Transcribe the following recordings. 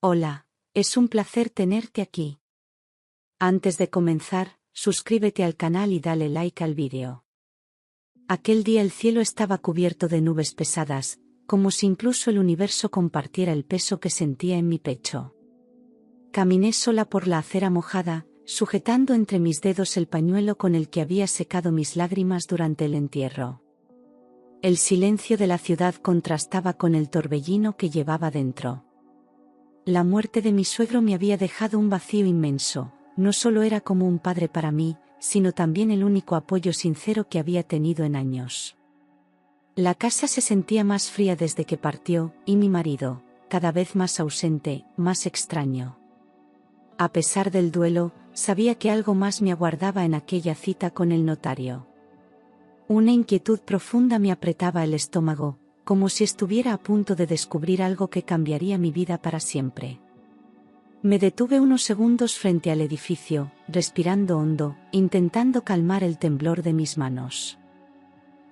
Hola, es un placer tenerte aquí. Antes de comenzar, suscríbete al canal y dale like al vídeo. Aquel día el cielo estaba cubierto de nubes pesadas, como si incluso el universo compartiera el peso que sentía en mi pecho. Caminé sola por la acera mojada, sujetando entre mis dedos el pañuelo con el que había secado mis lágrimas durante el entierro. El silencio de la ciudad contrastaba con el torbellino que llevaba dentro. La muerte de mi suegro me había dejado un vacío inmenso. No solo era como un padre para mí, sino también el único apoyo sincero que había tenido en años. La casa se sentía más fría desde que partió, y mi marido, cada vez más ausente, más extraño. A pesar del duelo, sabía que algo más me aguardaba en aquella cita con el notario. Una inquietud profunda me apretaba el estómago, como si estuviera a punto de descubrir algo que cambiaría mi vida para siempre. Me detuve unos segundos frente al edificio, respirando hondo, intentando calmar el temblor de mis manos.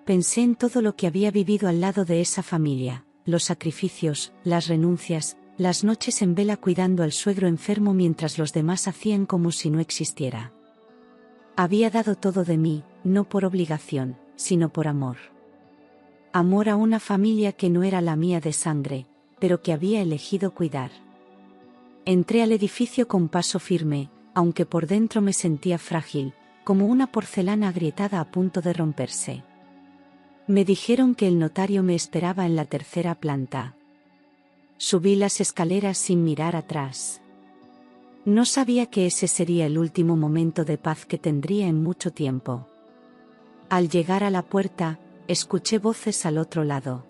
Pensé en todo lo que había vivido al lado de esa familia, los sacrificios, las renuncias, las noches en vela cuidando al suegro enfermo mientras los demás hacían como si no existiera. Había dado todo de mí, no por obligación, sino por amor. Amor a una familia que no era la mía de sangre, pero que había elegido cuidar. Entré al edificio con paso firme, aunque por dentro me sentía frágil, como una porcelana agrietada a punto de romperse. Me dijeron que el notario me esperaba en la tercera planta. Subí las escaleras sin mirar atrás. No sabía que ese sería el último momento de paz que tendría en mucho tiempo. Al llegar a la puerta, escuché voces al otro lado.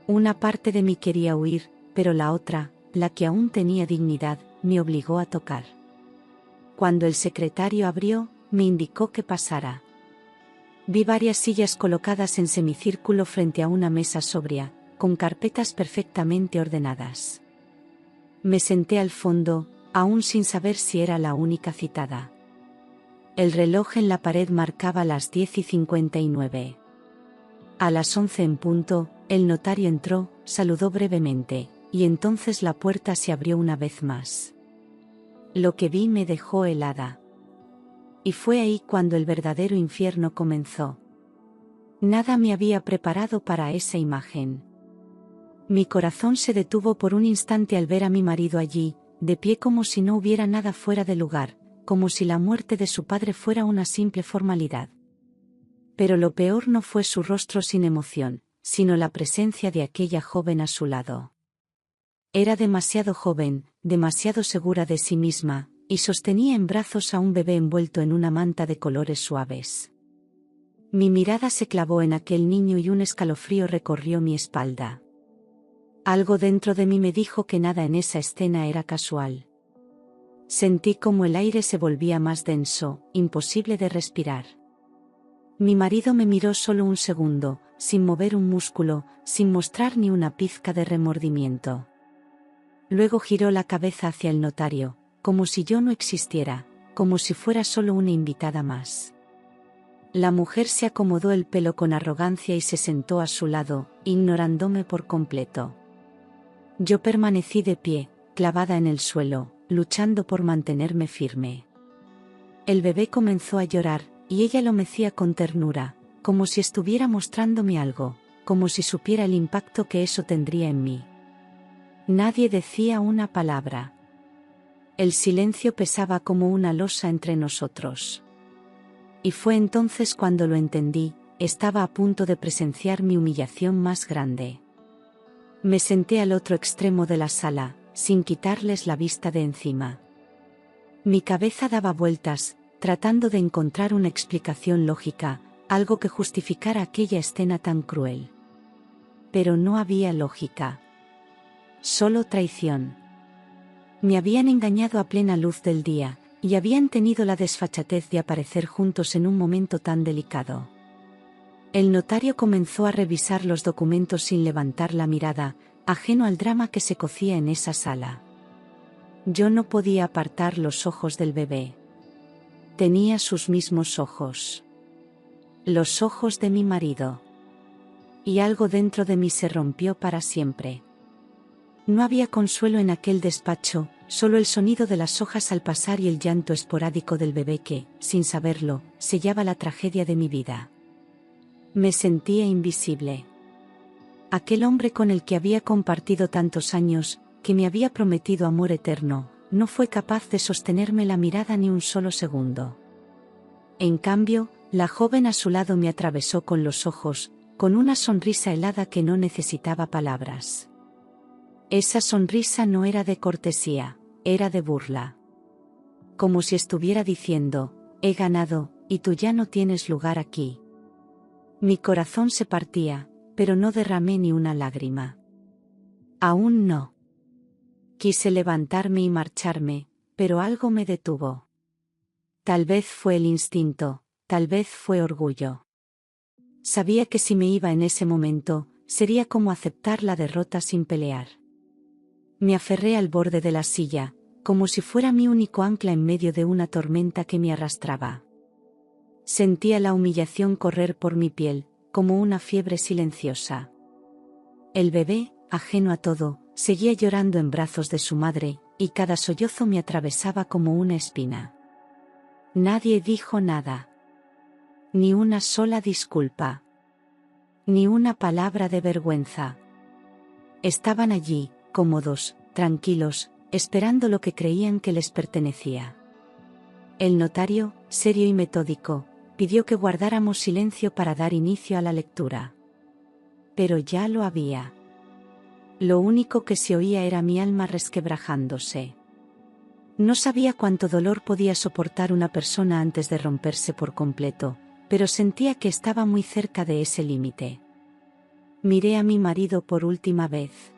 Una parte de mí quería huir, pero la otra, la que aún tenía dignidad, me obligó a tocar. Cuando el secretario abrió, me indicó que pasara. Vi varias sillas colocadas en semicírculo frente a una mesa sobria, con carpetas perfectamente ordenadas. Me senté al fondo, aún sin saber si era la única citada. El reloj en la pared marcaba las 10:59. A las 11 en punto, el notario entró, saludó brevemente, y entonces la puerta se abrió una vez más. Lo que vi me dejó helada. Y fue ahí cuando el verdadero infierno comenzó. Nada me había preparado para esa imagen. Mi corazón se detuvo por un instante al ver a mi marido allí, de pie como si no hubiera nada fuera de lugar, como si la muerte de su padre fuera una simple formalidad. Pero lo peor no fue su rostro sin emoción, sino la presencia de aquella joven a su lado. Era demasiado joven, demasiado segura de sí misma, y sostenía en brazos a un bebé envuelto en una manta de colores suaves. Mi mirada se clavó en aquel niño y un escalofrío recorrió mi espalda. Algo dentro de mí me dijo que nada en esa escena era casual. Sentí como el aire se volvía más denso, imposible de respirar. Mi marido me miró solo un segundo, sin mover un músculo, sin mostrar ni una pizca de remordimiento. Luego giró la cabeza hacia el notario, como si yo no existiera, como si fuera solo una invitada más. La mujer se acomodó el pelo con arrogancia y se sentó a su lado, ignorándome por completo. Yo permanecí de pie, clavada en el suelo, luchando por mantenerme firme. El bebé comenzó a llorar, y ella lo mecía con ternura, como si estuviera mostrándome algo, como si supiera el impacto que eso tendría en mí. Nadie decía una palabra. El silencio pesaba como una losa entre nosotros. Y fue entonces cuando lo entendí, estaba a punto de presenciar mi humillación más grande. Me senté al otro extremo de la sala, sin quitarles la vista de encima. Mi cabeza daba vueltas, tratando de encontrar una explicación lógica, algo que justificara aquella escena tan cruel. Pero no había lógica. Solo traición. Me habían engañado a plena luz del día, y habían tenido la desfachatez de aparecer juntos en un momento tan delicado. El notario comenzó a revisar los documentos sin levantar la mirada, ajeno al drama que se cocía en esa sala. Yo no podía apartar los ojos del bebé. Tenía sus mismos ojos. Los ojos de mi marido. Y algo dentro de mí se rompió para siempre. No había consuelo en aquel despacho, solo el sonido de las hojas al pasar y el llanto esporádico del bebé que, sin saberlo, sellaba la tragedia de mi vida. Me sentía invisible. Aquel hombre con el que había compartido tantos años, que me había prometido amor eterno, no fue capaz de sostenerme la mirada ni un solo segundo. En cambio, la joven a su lado me atravesó con los ojos, con una sonrisa helada que no necesitaba palabras. Esa sonrisa no era de cortesía, era de burla. Como si estuviera diciendo, he ganado, y tú ya no tienes lugar aquí. Mi corazón se partía, pero no derramé ni una lágrima. Aún no. Quise levantarme y marcharme, pero algo me detuvo. Tal vez fue el instinto, tal vez fue orgullo. Sabía que si me iba en ese momento, sería como aceptar la derrota sin pelear. Me aferré al borde de la silla, como si fuera mi único ancla en medio de una tormenta que me arrastraba. Sentía la humillación correr por mi piel, como una fiebre silenciosa. El bebé, ajeno a todo, seguía llorando en brazos de su madre, y cada sollozo me atravesaba como una espina. Nadie dijo nada. Ni una sola disculpa. Ni una palabra de vergüenza. Estaban allí, cómodos, tranquilos, esperando lo que creían que les pertenecía. El notario, serio y metódico, pidió que guardáramos silencio para dar inicio a la lectura. Pero ya lo había. Lo único que se oía era mi alma resquebrajándose. No sabía cuánto dolor podía soportar una persona antes de romperse por completo, pero sentía que estaba muy cerca de ese límite. Miré a mi marido por última vez.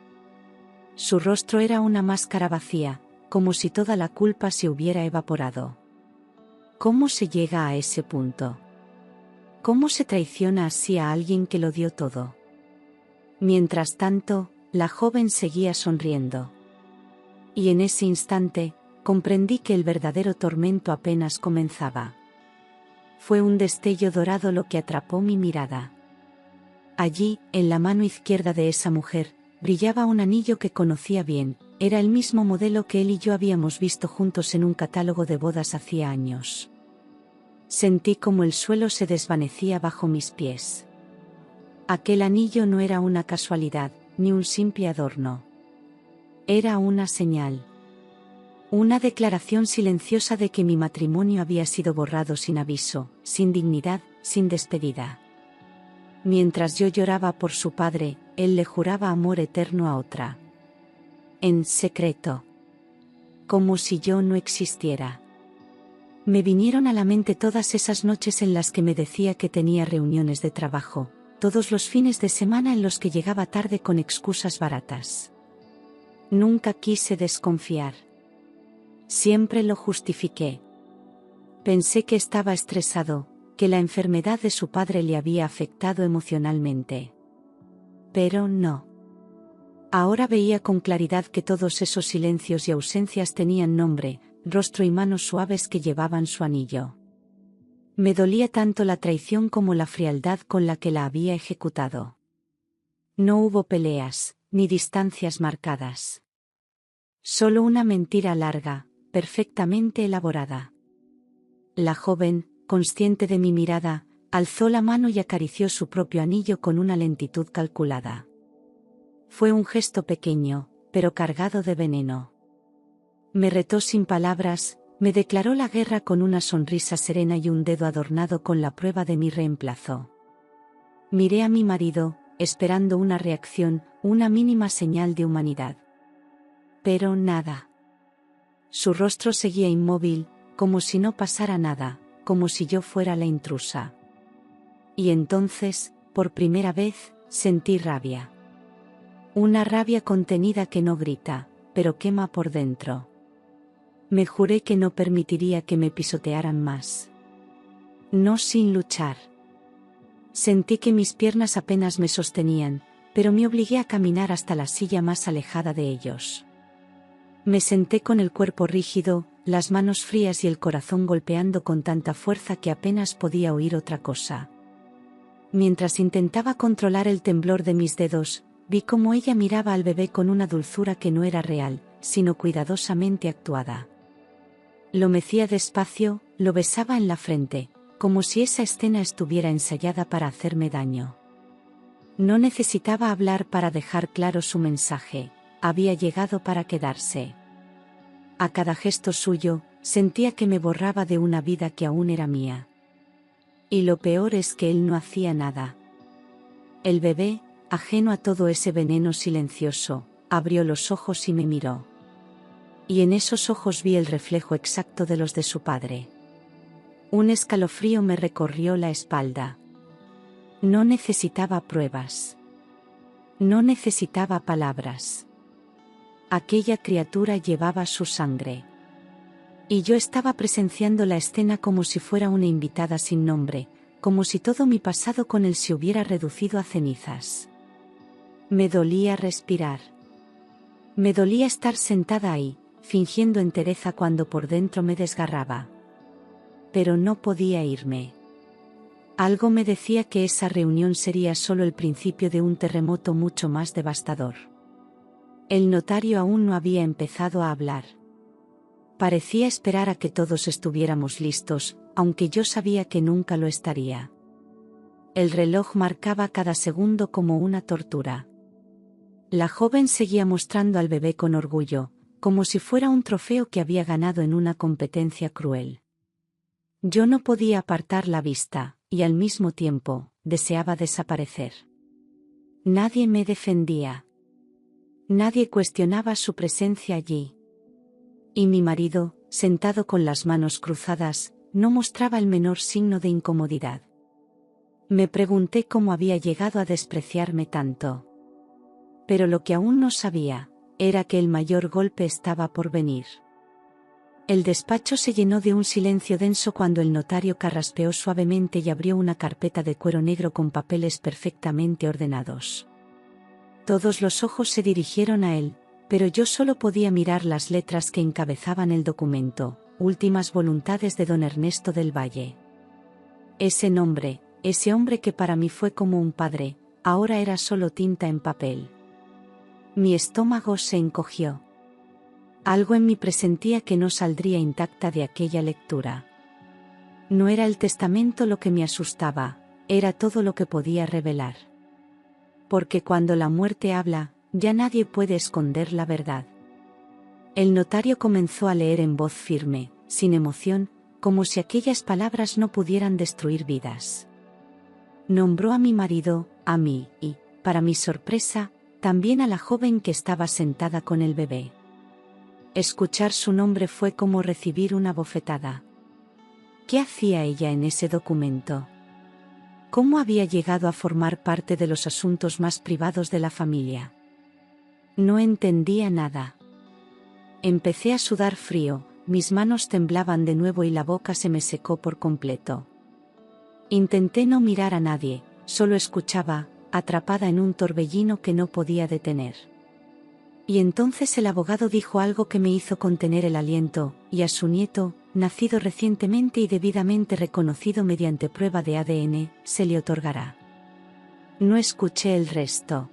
Su rostro era una máscara vacía, como si toda la culpa se hubiera evaporado. ¿Cómo se llega a ese punto? ¿Cómo se traiciona así a alguien que lo dio todo? Mientras tanto, la joven seguía sonriendo. Y en ese instante, comprendí que el verdadero tormento apenas comenzaba. Fue un destello dorado lo que atrapó mi mirada. Allí, en la mano izquierda de esa mujer, brillaba un anillo que conocía bien, era el mismo modelo que él y yo habíamos visto juntos en un catálogo de bodas hacía años. Sentí como el suelo se desvanecía bajo mis pies. Aquel anillo no era una casualidad, ni un simple adorno. Era una señal. Una declaración silenciosa de que mi matrimonio había sido borrado sin aviso, sin dignidad, sin despedida. Mientras yo lloraba por su padre, él le juraba amor eterno a otra. En secreto. Como si yo no existiera. Me vinieron a la mente todas esas noches en las que me decía que tenía reuniones de trabajo, todos los fines de semana en los que llegaba tarde con excusas baratas. Nunca quise desconfiar. Siempre lo justifiqué. Pensé que estaba estresado, que la enfermedad de su padre le había afectado emocionalmente. Pero no. Ahora veía con claridad que todos esos silencios y ausencias tenían nombre, rostro y manos suaves que llevaban su anillo. Me dolía tanto la traición como la frialdad con la que la había ejecutado. No hubo peleas, ni distancias marcadas. Solo una mentira larga, perfectamente elaborada. La joven, consciente de mi mirada, alzó la mano y acarició su propio anillo con una lentitud calculada. Fue un gesto pequeño, pero cargado de veneno. Me retó sin palabras, me declaró la guerra con una sonrisa serena y un dedo adornado con la prueba de mi reemplazo. Miré a mi marido, esperando una reacción, una mínima señal de humanidad. Pero nada. Su rostro seguía inmóvil, como si no pasara nada, como si yo fuera la intrusa. Y entonces, por primera vez, sentí rabia. Una rabia contenida que no grita, pero quema por dentro. Me juré que no permitiría que me pisotearan más. No sin luchar. Sentí que mis piernas apenas me sostenían, pero me obligué a caminar hasta la silla más alejada de ellos. Me senté con el cuerpo rígido, las manos frías y el corazón golpeando con tanta fuerza que apenas podía oír otra cosa. Mientras intentaba controlar el temblor de mis dedos, vi cómo ella miraba al bebé con una dulzura que no era real, sino cuidadosamente actuada. Lo mecía despacio, lo besaba en la frente, como si esa escena estuviera ensayada para hacerme daño. No necesitaba hablar para dejar claro su mensaje, había llegado para quedarse. A cada gesto suyo, sentía que me borraba de una vida que aún era mía. Y lo peor es que él no hacía nada. El bebé, ajeno a todo ese veneno silencioso, abrió los ojos y me miró. Y en esos ojos vi el reflejo exacto de los de su padre. Un escalofrío me recorrió la espalda. No necesitaba pruebas. No necesitaba palabras. Aquella criatura llevaba su sangre. Y yo estaba presenciando la escena como si fuera una invitada sin nombre, como si todo mi pasado con él se hubiera reducido a cenizas. Me dolía respirar. Me dolía estar sentada ahí, fingiendo entereza cuando por dentro me desgarraba. Pero no podía irme. Algo me decía que esa reunión sería solo el principio de un terremoto mucho más devastador. El notario aún no había empezado a hablar. Parecía esperar a que todos estuviéramos listos, aunque yo sabía que nunca lo estaría. El reloj marcaba cada segundo como una tortura. La joven seguía mostrando al bebé con orgullo, como si fuera un trofeo que había ganado en una competencia cruel. Yo no podía apartar la vista, y al mismo tiempo, deseaba desaparecer. Nadie me defendía. Nadie cuestionaba su presencia allí. Y mi marido, sentado con las manos cruzadas, no mostraba el menor signo de incomodidad. Me pregunté cómo había llegado a despreciarme tanto. Pero lo que aún no sabía, era que el mayor golpe estaba por venir. El despacho se llenó de un silencio denso cuando el notario carraspeó suavemente y abrió una carpeta de cuero negro con papeles perfectamente ordenados. Todos los ojos se dirigieron a él, pero yo solo podía mirar las letras que encabezaban el documento: Últimas voluntades de don Ernesto del Valle. Ese nombre, ese hombre que para mí fue como un padre, ahora era solo tinta en papel. Mi estómago se encogió. Algo en mí presentía que no saldría intacta de aquella lectura. No era el testamento lo que me asustaba, era todo lo que podía revelar. Porque cuando la muerte habla, ya nadie puede esconder la verdad. El notario comenzó a leer en voz firme, sin emoción, como si aquellas palabras no pudieran destruir vidas. Nombró a mi marido, a mí y, para mi sorpresa, también a la joven que estaba sentada con el bebé. Escuchar su nombre fue como recibir una bofetada. ¿Qué hacía ella en ese documento? ¿Cómo había llegado a formar parte de los asuntos más privados de la familia? No entendía nada. Empecé a sudar frío, mis manos temblaban de nuevo y la boca se me secó por completo. Intenté no mirar a nadie, solo escuchaba, atrapada en un torbellino que no podía detener. Y entonces el abogado dijo algo que me hizo contener el aliento: y a su nieto, nacido recientemente y debidamente reconocido mediante prueba de ADN, se le otorgará. No escuché el resto.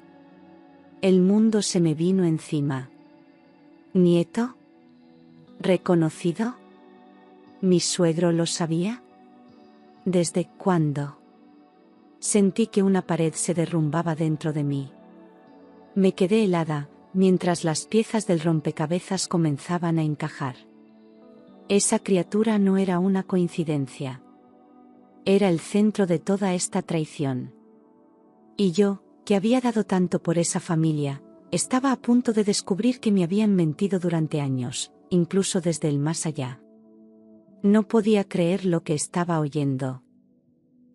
El mundo se me vino encima. ¿Nieto? ¿Reconocido? ¿Mi suegro lo sabía? ¿Desde cuándo? Sentí que una pared se derrumbaba dentro de mí. Me quedé helada, mientras las piezas del rompecabezas comenzaban a encajar. Esa criatura no era una coincidencia. Era el centro de toda esta traición. Y yo, que había dado tanto por esa familia, estaba a punto de descubrir que me habían mentido durante años, incluso desde el más allá. No podía creer lo que estaba oyendo.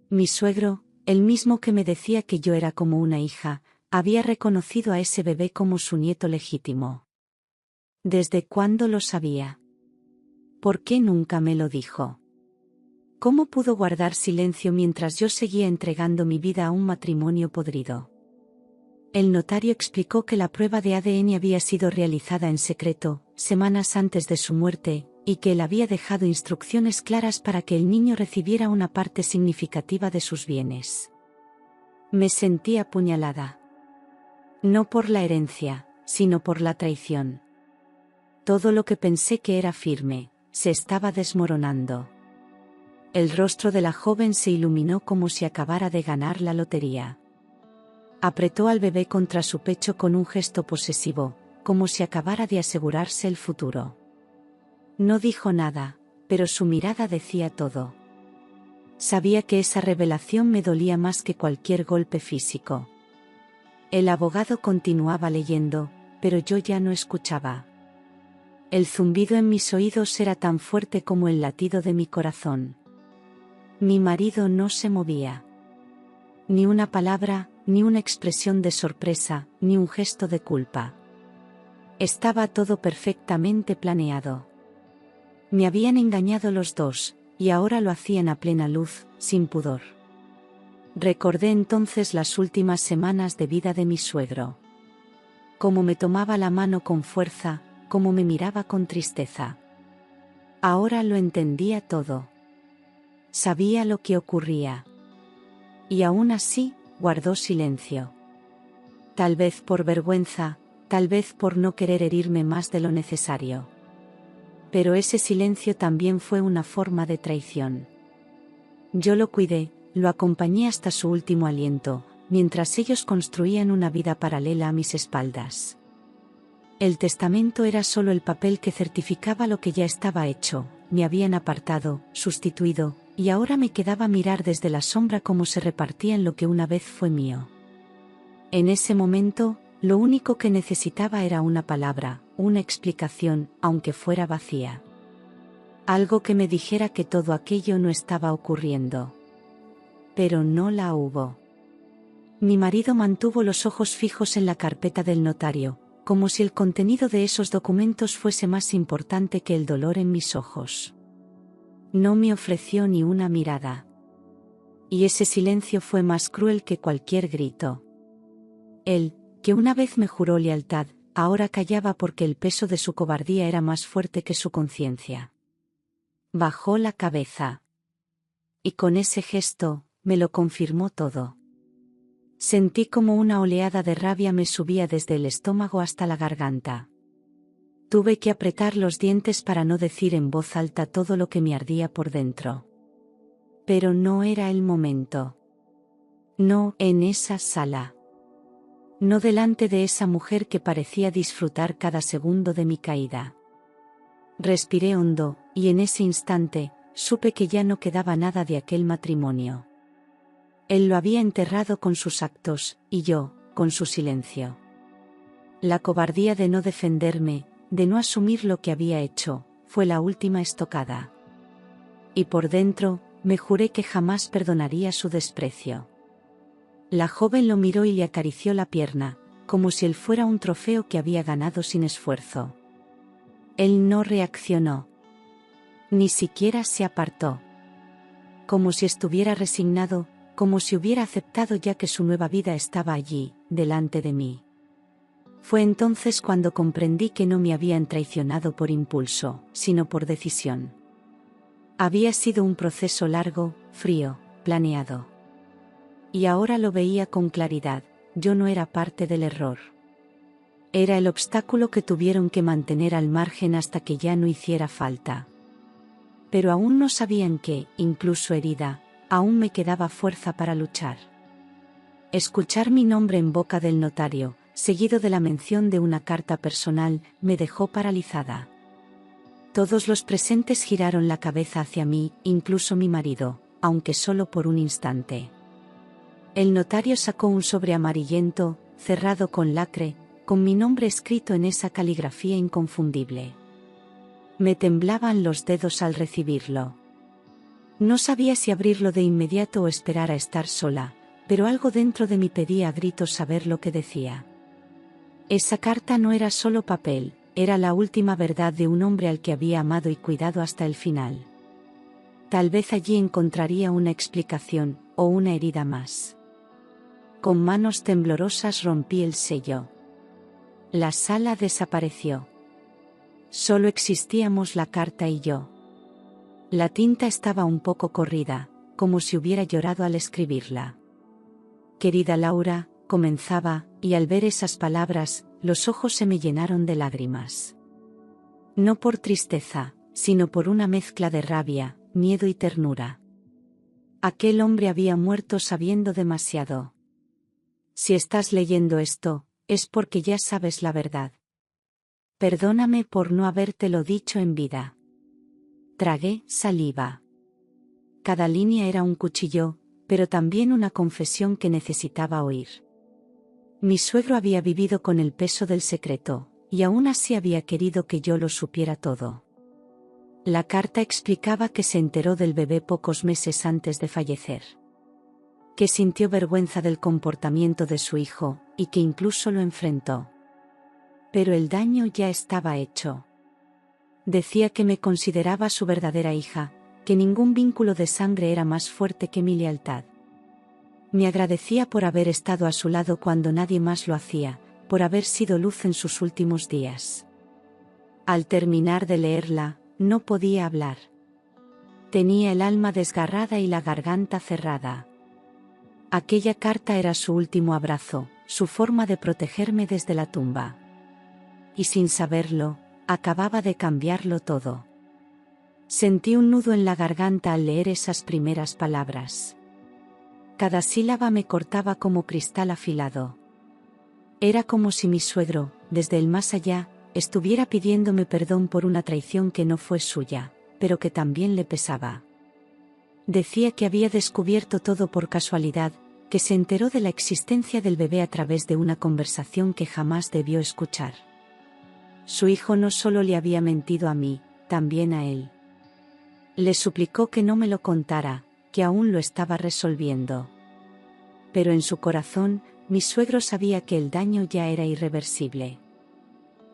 Mi suegro, el mismo que me decía que yo era como una hija, había reconocido a ese bebé como su nieto legítimo. ¿Desde cuándo lo sabía? ¿Por qué nunca me lo dijo? ¿Cómo pudo guardar silencio mientras yo seguía entregando mi vida a un matrimonio podrido? El notario explicó que la prueba de ADN había sido realizada en secreto, semanas antes de su muerte, y que él había dejado instrucciones claras para que el niño recibiera una parte significativa de sus bienes. Me sentí apuñalada. No por la herencia, sino por la traición. Todo lo que pensé que era firme, se estaba desmoronando. El rostro de la joven se iluminó como si acabara de ganar la lotería. Apretó al bebé contra su pecho con un gesto posesivo, como si acabara de asegurarse el futuro. No dijo nada, pero su mirada decía todo. Sabía que esa revelación me dolía más que cualquier golpe físico. El abogado continuaba leyendo, pero yo ya no escuchaba. El zumbido en mis oídos era tan fuerte como el latido de mi corazón. Mi marido no se movía. Ni una palabra, ni una expresión de sorpresa, ni un gesto de culpa. Estaba todo perfectamente planeado. Me habían engañado los dos, y ahora lo hacían a plena luz, sin pudor. Recordé entonces las últimas semanas de vida de mi suegro. Cómo me tomaba la mano con fuerza, cómo me miraba con tristeza. Ahora lo entendía todo. Sabía lo que ocurría. Y aún así, guardó silencio. Tal vez por vergüenza, tal vez por no querer herirme más de lo necesario. Pero ese silencio también fue una forma de traición. Yo lo cuidé, lo acompañé hasta su último aliento, mientras ellos construían una vida paralela a mis espaldas. El testamento era solo el papel que certificaba lo que ya estaba hecho, me habían apartado, sustituido, y ahora me quedaba mirar desde la sombra cómo se repartían lo que una vez fue mío. En ese momento, lo único que necesitaba era una palabra, una explicación, aunque fuera vacía. Algo que me dijera que todo aquello no estaba ocurriendo. Pero no la hubo. Mi marido mantuvo los ojos fijos en la carpeta del notario, como si el contenido de esos documentos fuese más importante que el dolor en mis ojos. No me ofreció ni una mirada. Y ese silencio fue más cruel que cualquier grito. Él, que una vez me juró lealtad, ahora callaba porque el peso de su cobardía era más fuerte que su conciencia. Bajó la cabeza. Y con ese gesto, me lo confirmó todo. Sentí como una oleada de rabia me subía desde el estómago hasta la garganta. Tuve que apretar los dientes para no decir en voz alta todo lo que me ardía por dentro. Pero no era el momento. No en esa sala. No delante de esa mujer que parecía disfrutar cada segundo de mi caída. Respiré hondo, y en ese instante, supe que ya no quedaba nada de aquel matrimonio. Él lo había enterrado con sus actos, y yo, con su silencio. La cobardía de no defenderme, de no asumir lo que había hecho, fue la última estocada. Y por dentro, me juré que jamás perdonaría su desprecio. La joven lo miró y le acarició la pierna, como si él fuera un trofeo que había ganado sin esfuerzo. Él no reaccionó. Ni siquiera se apartó. Como si estuviera resignado, como si hubiera aceptado ya que su nueva vida estaba allí, delante de mí. Fue entonces cuando comprendí que no me habían traicionado por impulso, sino por decisión. Había sido un proceso largo, frío, planeado. Y ahora lo veía con claridad, yo no era parte del error. Era el obstáculo que tuvieron que mantener al margen hasta que ya no hiciera falta. Pero aún no sabían que, incluso herida, aún me quedaba fuerza para luchar. Escuchar mi nombre en boca del notario, seguido de la mención de una carta personal, me dejó paralizada. Todos los presentes giraron la cabeza hacia mí, incluso mi marido, aunque solo por un instante. El notario sacó un sobre amarillento, cerrado con lacre, con mi nombre escrito en esa caligrafía inconfundible. Me temblaban los dedos al recibirlo. No sabía si abrirlo de inmediato o esperar a estar sola, pero algo dentro de mí pedía a gritos saber lo que decía. Esa carta no era solo papel, era la última verdad de un hombre al que había amado y cuidado hasta el final. Tal vez allí encontraría una explicación, o una herida más. Con manos temblorosas rompí el sello. La sala desapareció. Solo existíamos la carta y yo. La tinta estaba un poco corrida, como si hubiera llorado al escribirla. Querida Laura, comenzaba, y al ver esas palabras, los ojos se me llenaron de lágrimas. No por tristeza, sino por una mezcla de rabia, miedo y ternura. Aquel hombre había muerto sabiendo demasiado. Si estás leyendo esto, es porque ya sabes la verdad. Perdóname por no habértelo dicho en vida. Tragué saliva. Cada línea era un cuchillo, pero también una confesión que necesitaba oír. Mi suegro había vivido con el peso del secreto, y aún así había querido que yo lo supiera todo. La carta explicaba que se enteró del bebé pocos meses antes de fallecer. Que sintió vergüenza del comportamiento de su hijo, y que incluso lo enfrentó. Pero el daño ya estaba hecho. Decía que me consideraba su verdadera hija, que ningún vínculo de sangre era más fuerte que mi lealtad. Me agradecía por haber estado a su lado cuando nadie más lo hacía, por haber sido luz en sus últimos días. Al terminar de leerla, no podía hablar. Tenía el alma desgarrada y la garganta cerrada. Aquella carta era su último abrazo, su forma de protegerme desde la tumba. Y sin saberlo, acababa de cambiarlo todo. Sentí un nudo en la garganta al leer esas primeras palabras. Cada sílaba me cortaba como cristal afilado. Era como si mi suegro, desde el más allá, estuviera pidiéndome perdón por una traición que no fue suya, pero que también le pesaba. Decía que había descubierto todo por casualidad, que se enteró de la existencia del bebé a través de una conversación que jamás debió escuchar. Su hijo no solo le había mentido a mí, también a él. Le suplicó que no me lo contara, que aún lo estaba resolviendo. Pero en su corazón, mi suegro sabía que el daño ya era irreversible.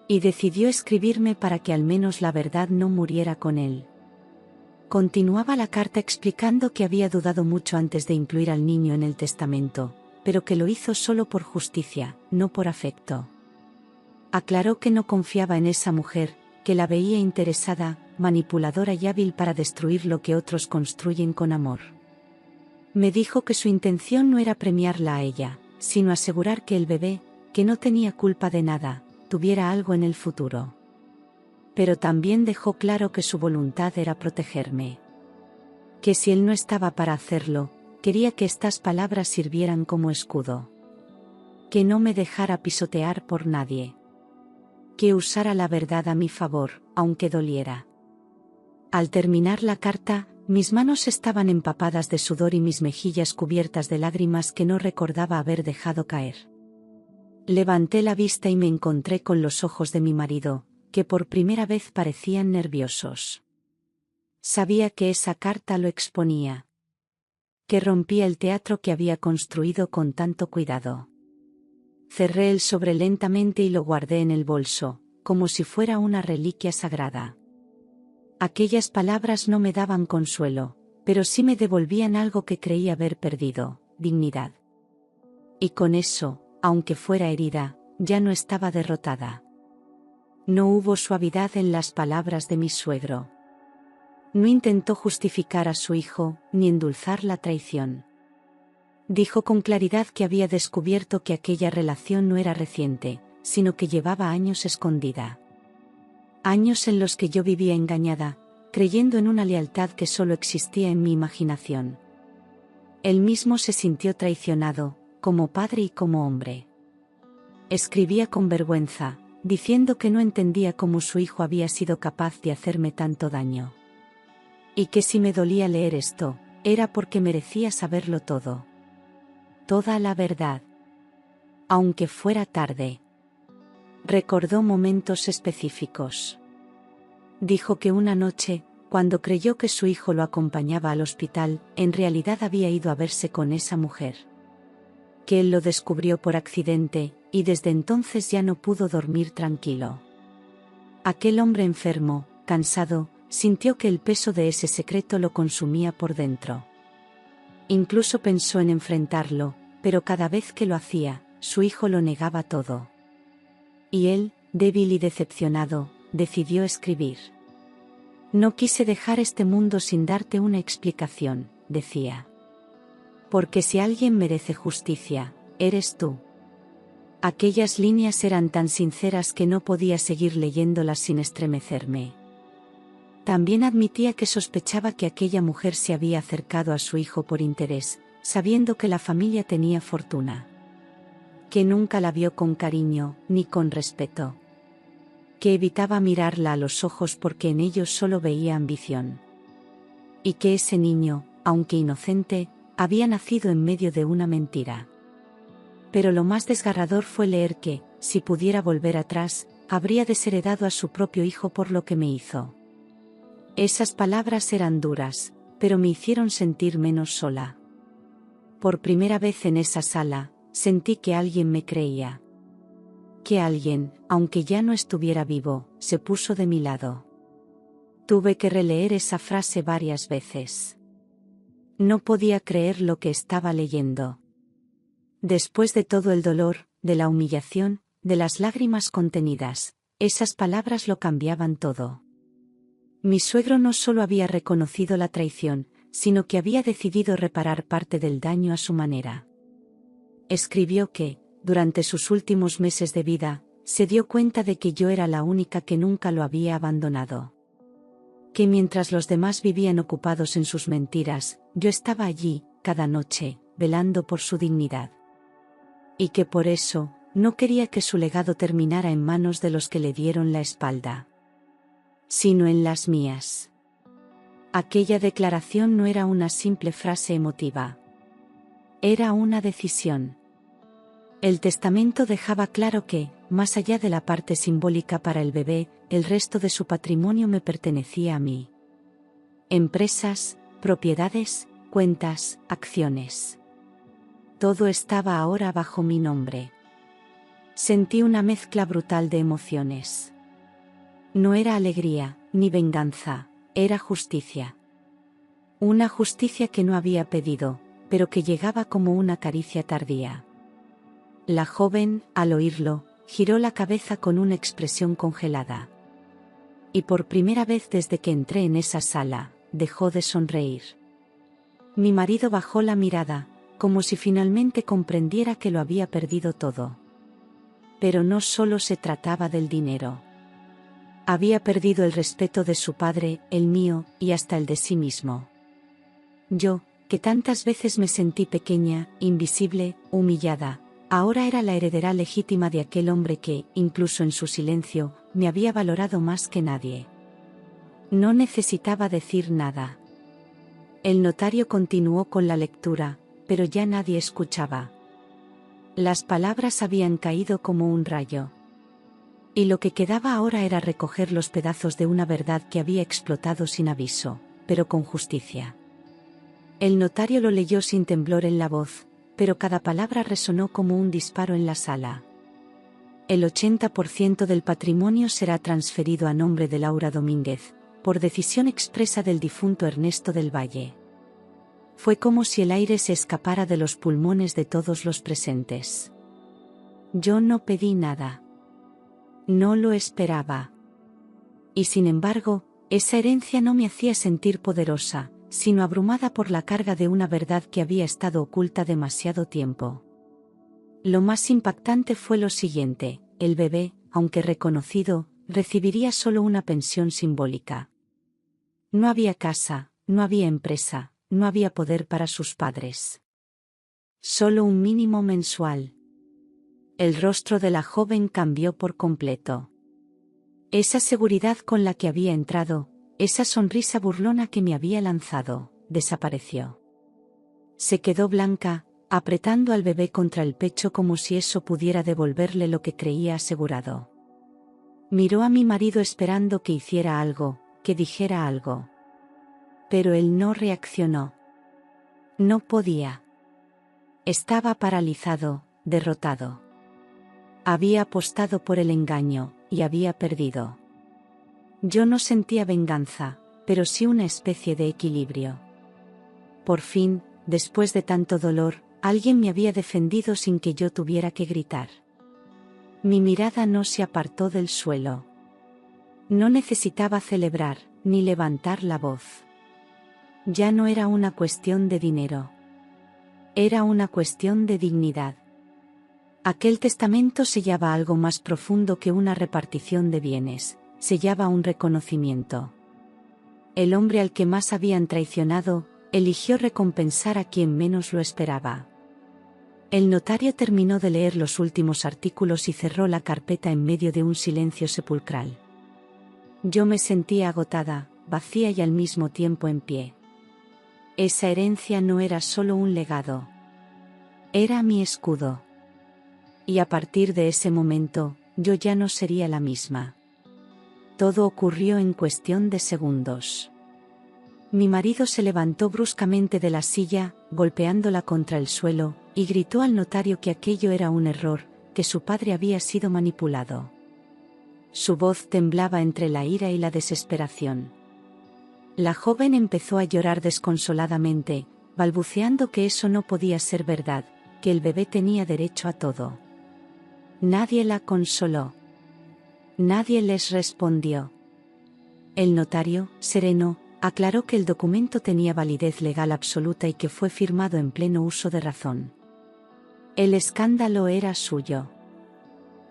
Y decidió escribirme para que al menos la verdad no muriera con él. Continuaba la carta explicando que había dudado mucho antes de incluir al niño en el testamento, pero que lo hizo solo por justicia, no por afecto. Aclaró que no confiaba en esa mujer, que la veía interesada, manipuladora y hábil para destruir lo que otros construyen con amor. Me dijo que su intención no era premiarla a ella, sino asegurar que el bebé, que no tenía culpa de nada, tuviera algo en el futuro. Pero también dejó claro que su voluntad era protegerme. Que si él no estaba para hacerlo, quería que estas palabras sirvieran como escudo. Que no me dejara pisotear por nadie. Que usara la verdad a mi favor, aunque doliera. Al terminar la carta, mis manos estaban empapadas de sudor y mis mejillas cubiertas de lágrimas que no recordaba haber dejado caer. Levanté la vista y me encontré con los ojos de mi marido, que por primera vez parecían nerviosos. Sabía que esa carta lo exponía. Que rompía el teatro que había construido con tanto cuidado. Cerré el sobre lentamente y lo guardé en el bolso, como si fuera una reliquia sagrada. Aquellas palabras no me daban consuelo, pero sí me devolvían algo que creí haber perdido, dignidad. Y con eso, aunque fuera herida, ya no estaba derrotada. No hubo suavidad en las palabras de mi suegro. No intentó justificar a su hijo, ni endulzar la traición. Dijo con claridad que había descubierto que aquella relación no era reciente, sino que llevaba años escondida. Años en los que yo vivía engañada, creyendo en una lealtad que solo existía en mi imaginación. Él mismo se sintió traicionado, como padre y como hombre. Escribía con vergüenza, diciendo que no entendía cómo su hijo había sido capaz de hacerme tanto daño. Y que si me dolía leer esto, era porque merecía saberlo todo. Toda la verdad. Aunque fuera tarde. Recordó momentos específicos. Dijo que una noche, cuando creyó que su hijo lo acompañaba al hospital, en realidad había ido a verse con esa mujer. Que él lo descubrió por accidente, y desde entonces ya no pudo dormir tranquilo. Aquel hombre enfermo, cansado, sintió que el peso de ese secreto lo consumía por dentro. Incluso pensó en enfrentarlo, pero cada vez que lo hacía, su hijo lo negaba todo. Y él, débil y decepcionado, decidió escribir. No quise dejar este mundo sin darte una explicación, decía. Porque si alguien merece justicia, eres tú. Aquellas líneas eran tan sinceras que no podía seguir leyéndolas sin estremecerme. También admitía que sospechaba que aquella mujer se había acercado a su hijo por interés, sabiendo que la familia tenía fortuna. Que nunca la vio con cariño, ni con respeto. Que evitaba mirarla a los ojos porque en ellos solo veía ambición. Y que ese niño, aunque inocente, había nacido en medio de una mentira. Pero lo más desgarrador fue leer que, si pudiera volver atrás, habría desheredado a su propio hijo por lo que me hizo. Esas palabras eran duras, pero me hicieron sentir menos sola. Por primera vez en esa sala, sentí que alguien me creía. Que alguien, aunque ya no estuviera vivo, se puso de mi lado. Tuve que releer esa frase varias veces. No podía creer lo que estaba leyendo. Después de todo el dolor, de la humillación, de las lágrimas contenidas, esas palabras lo cambiaban todo. Mi suegro no solo había reconocido la traición, sino que había decidido reparar parte del daño a su manera. Escribió que, durante sus últimos meses de vida, se dio cuenta de que yo era la única que nunca lo había abandonado. Que mientras los demás vivían ocupados en sus mentiras, yo estaba allí, cada noche, velando por su dignidad. Y que por eso, no quería que su legado terminara en manos de los que le dieron la espalda. Sino en las mías. Aquella declaración no era una simple frase emotiva. Era una decisión. El testamento dejaba claro que, más allá de la parte simbólica para el bebé, el resto de su patrimonio me pertenecía a mí. Empresas, propiedades, cuentas, acciones. Todo estaba ahora bajo mi nombre. Sentí una mezcla brutal de emociones. No era alegría, ni venganza, era justicia. Una justicia que no había pedido, pero que llegaba como una caricia tardía. La joven, al oírlo, giró la cabeza con una expresión congelada. Y por primera vez desde que entré en esa sala, dejó de sonreír. Mi marido bajó la mirada, como si finalmente comprendiera que lo había perdido todo. Pero no solo se trataba del dinero. Había perdido el respeto de su padre, el mío, y hasta el de sí mismo. Yo, que tantas veces me sentí pequeña, invisible, humillada, ahora era la heredera legítima de aquel hombre que, incluso en su silencio, me había valorado más que nadie. No necesitaba decir nada. El notario continuó con la lectura, pero ya nadie escuchaba. Las palabras habían caído como un rayo. Y lo que quedaba ahora era recoger los pedazos de una verdad que había explotado sin aviso, pero con justicia. El notario lo leyó sin temblor en la voz, pero cada palabra resonó como un disparo en la sala. El 80% del patrimonio será transferido a nombre de Laura Domínguez, por decisión expresa del difunto Ernesto del Valle. Fue como si el aire se escapara de los pulmones de todos los presentes. Yo no pedí nada. No lo esperaba. Y sin embargo, esa herencia no me hacía sentir poderosa, sino abrumada por la carga de una verdad que había estado oculta demasiado tiempo. Lo más impactante fue lo siguiente: el bebé, aunque reconocido, recibiría solo una pensión simbólica. No había casa, no había empresa, no había poder para sus padres. Solo un mínimo mensual. El rostro de la joven cambió por completo. Esa seguridad con la que había entrado, esa sonrisa burlona que me había lanzado, desapareció. Se quedó blanca, apretando al bebé contra el pecho como si eso pudiera devolverle lo que creía asegurado. Miró a mi marido esperando que hiciera algo, que dijera algo. Pero él no reaccionó. No podía. Estaba paralizado, derrotado. Había apostado por el engaño, y había perdido. Yo no sentía venganza, pero sí una especie de equilibrio. Por fin, después de tanto dolor, alguien me había defendido sin que yo tuviera que gritar. Mi mirada no se apartó del suelo. No necesitaba celebrar, ni levantar la voz. Ya no era una cuestión de dinero. Era una cuestión de dignidad. Aquel testamento sellaba algo más profundo que una repartición de bienes, sellaba un reconocimiento. El hombre al que más habían traicionado, eligió recompensar a quien menos lo esperaba. El notario terminó de leer los últimos artículos y cerró la carpeta en medio de un silencio sepulcral. Yo me sentía agotada, vacía y al mismo tiempo en pie. Esa herencia no era solo un legado. Era mi escudo. Y a partir de ese momento, yo ya no sería la misma. Todo ocurrió en cuestión de segundos. Mi marido se levantó bruscamente de la silla, golpeándola contra el suelo, y gritó al notario que aquello era un error, que su padre había sido manipulado. Su voz temblaba entre la ira y la desesperación. La joven empezó a llorar desconsoladamente, balbuceando que eso no podía ser verdad, que el bebé tenía derecho a todo. Nadie la consoló. Nadie les respondió. El notario, sereno, aclaró que el documento tenía validez legal absoluta y que fue firmado en pleno uso de razón. El escándalo era suyo.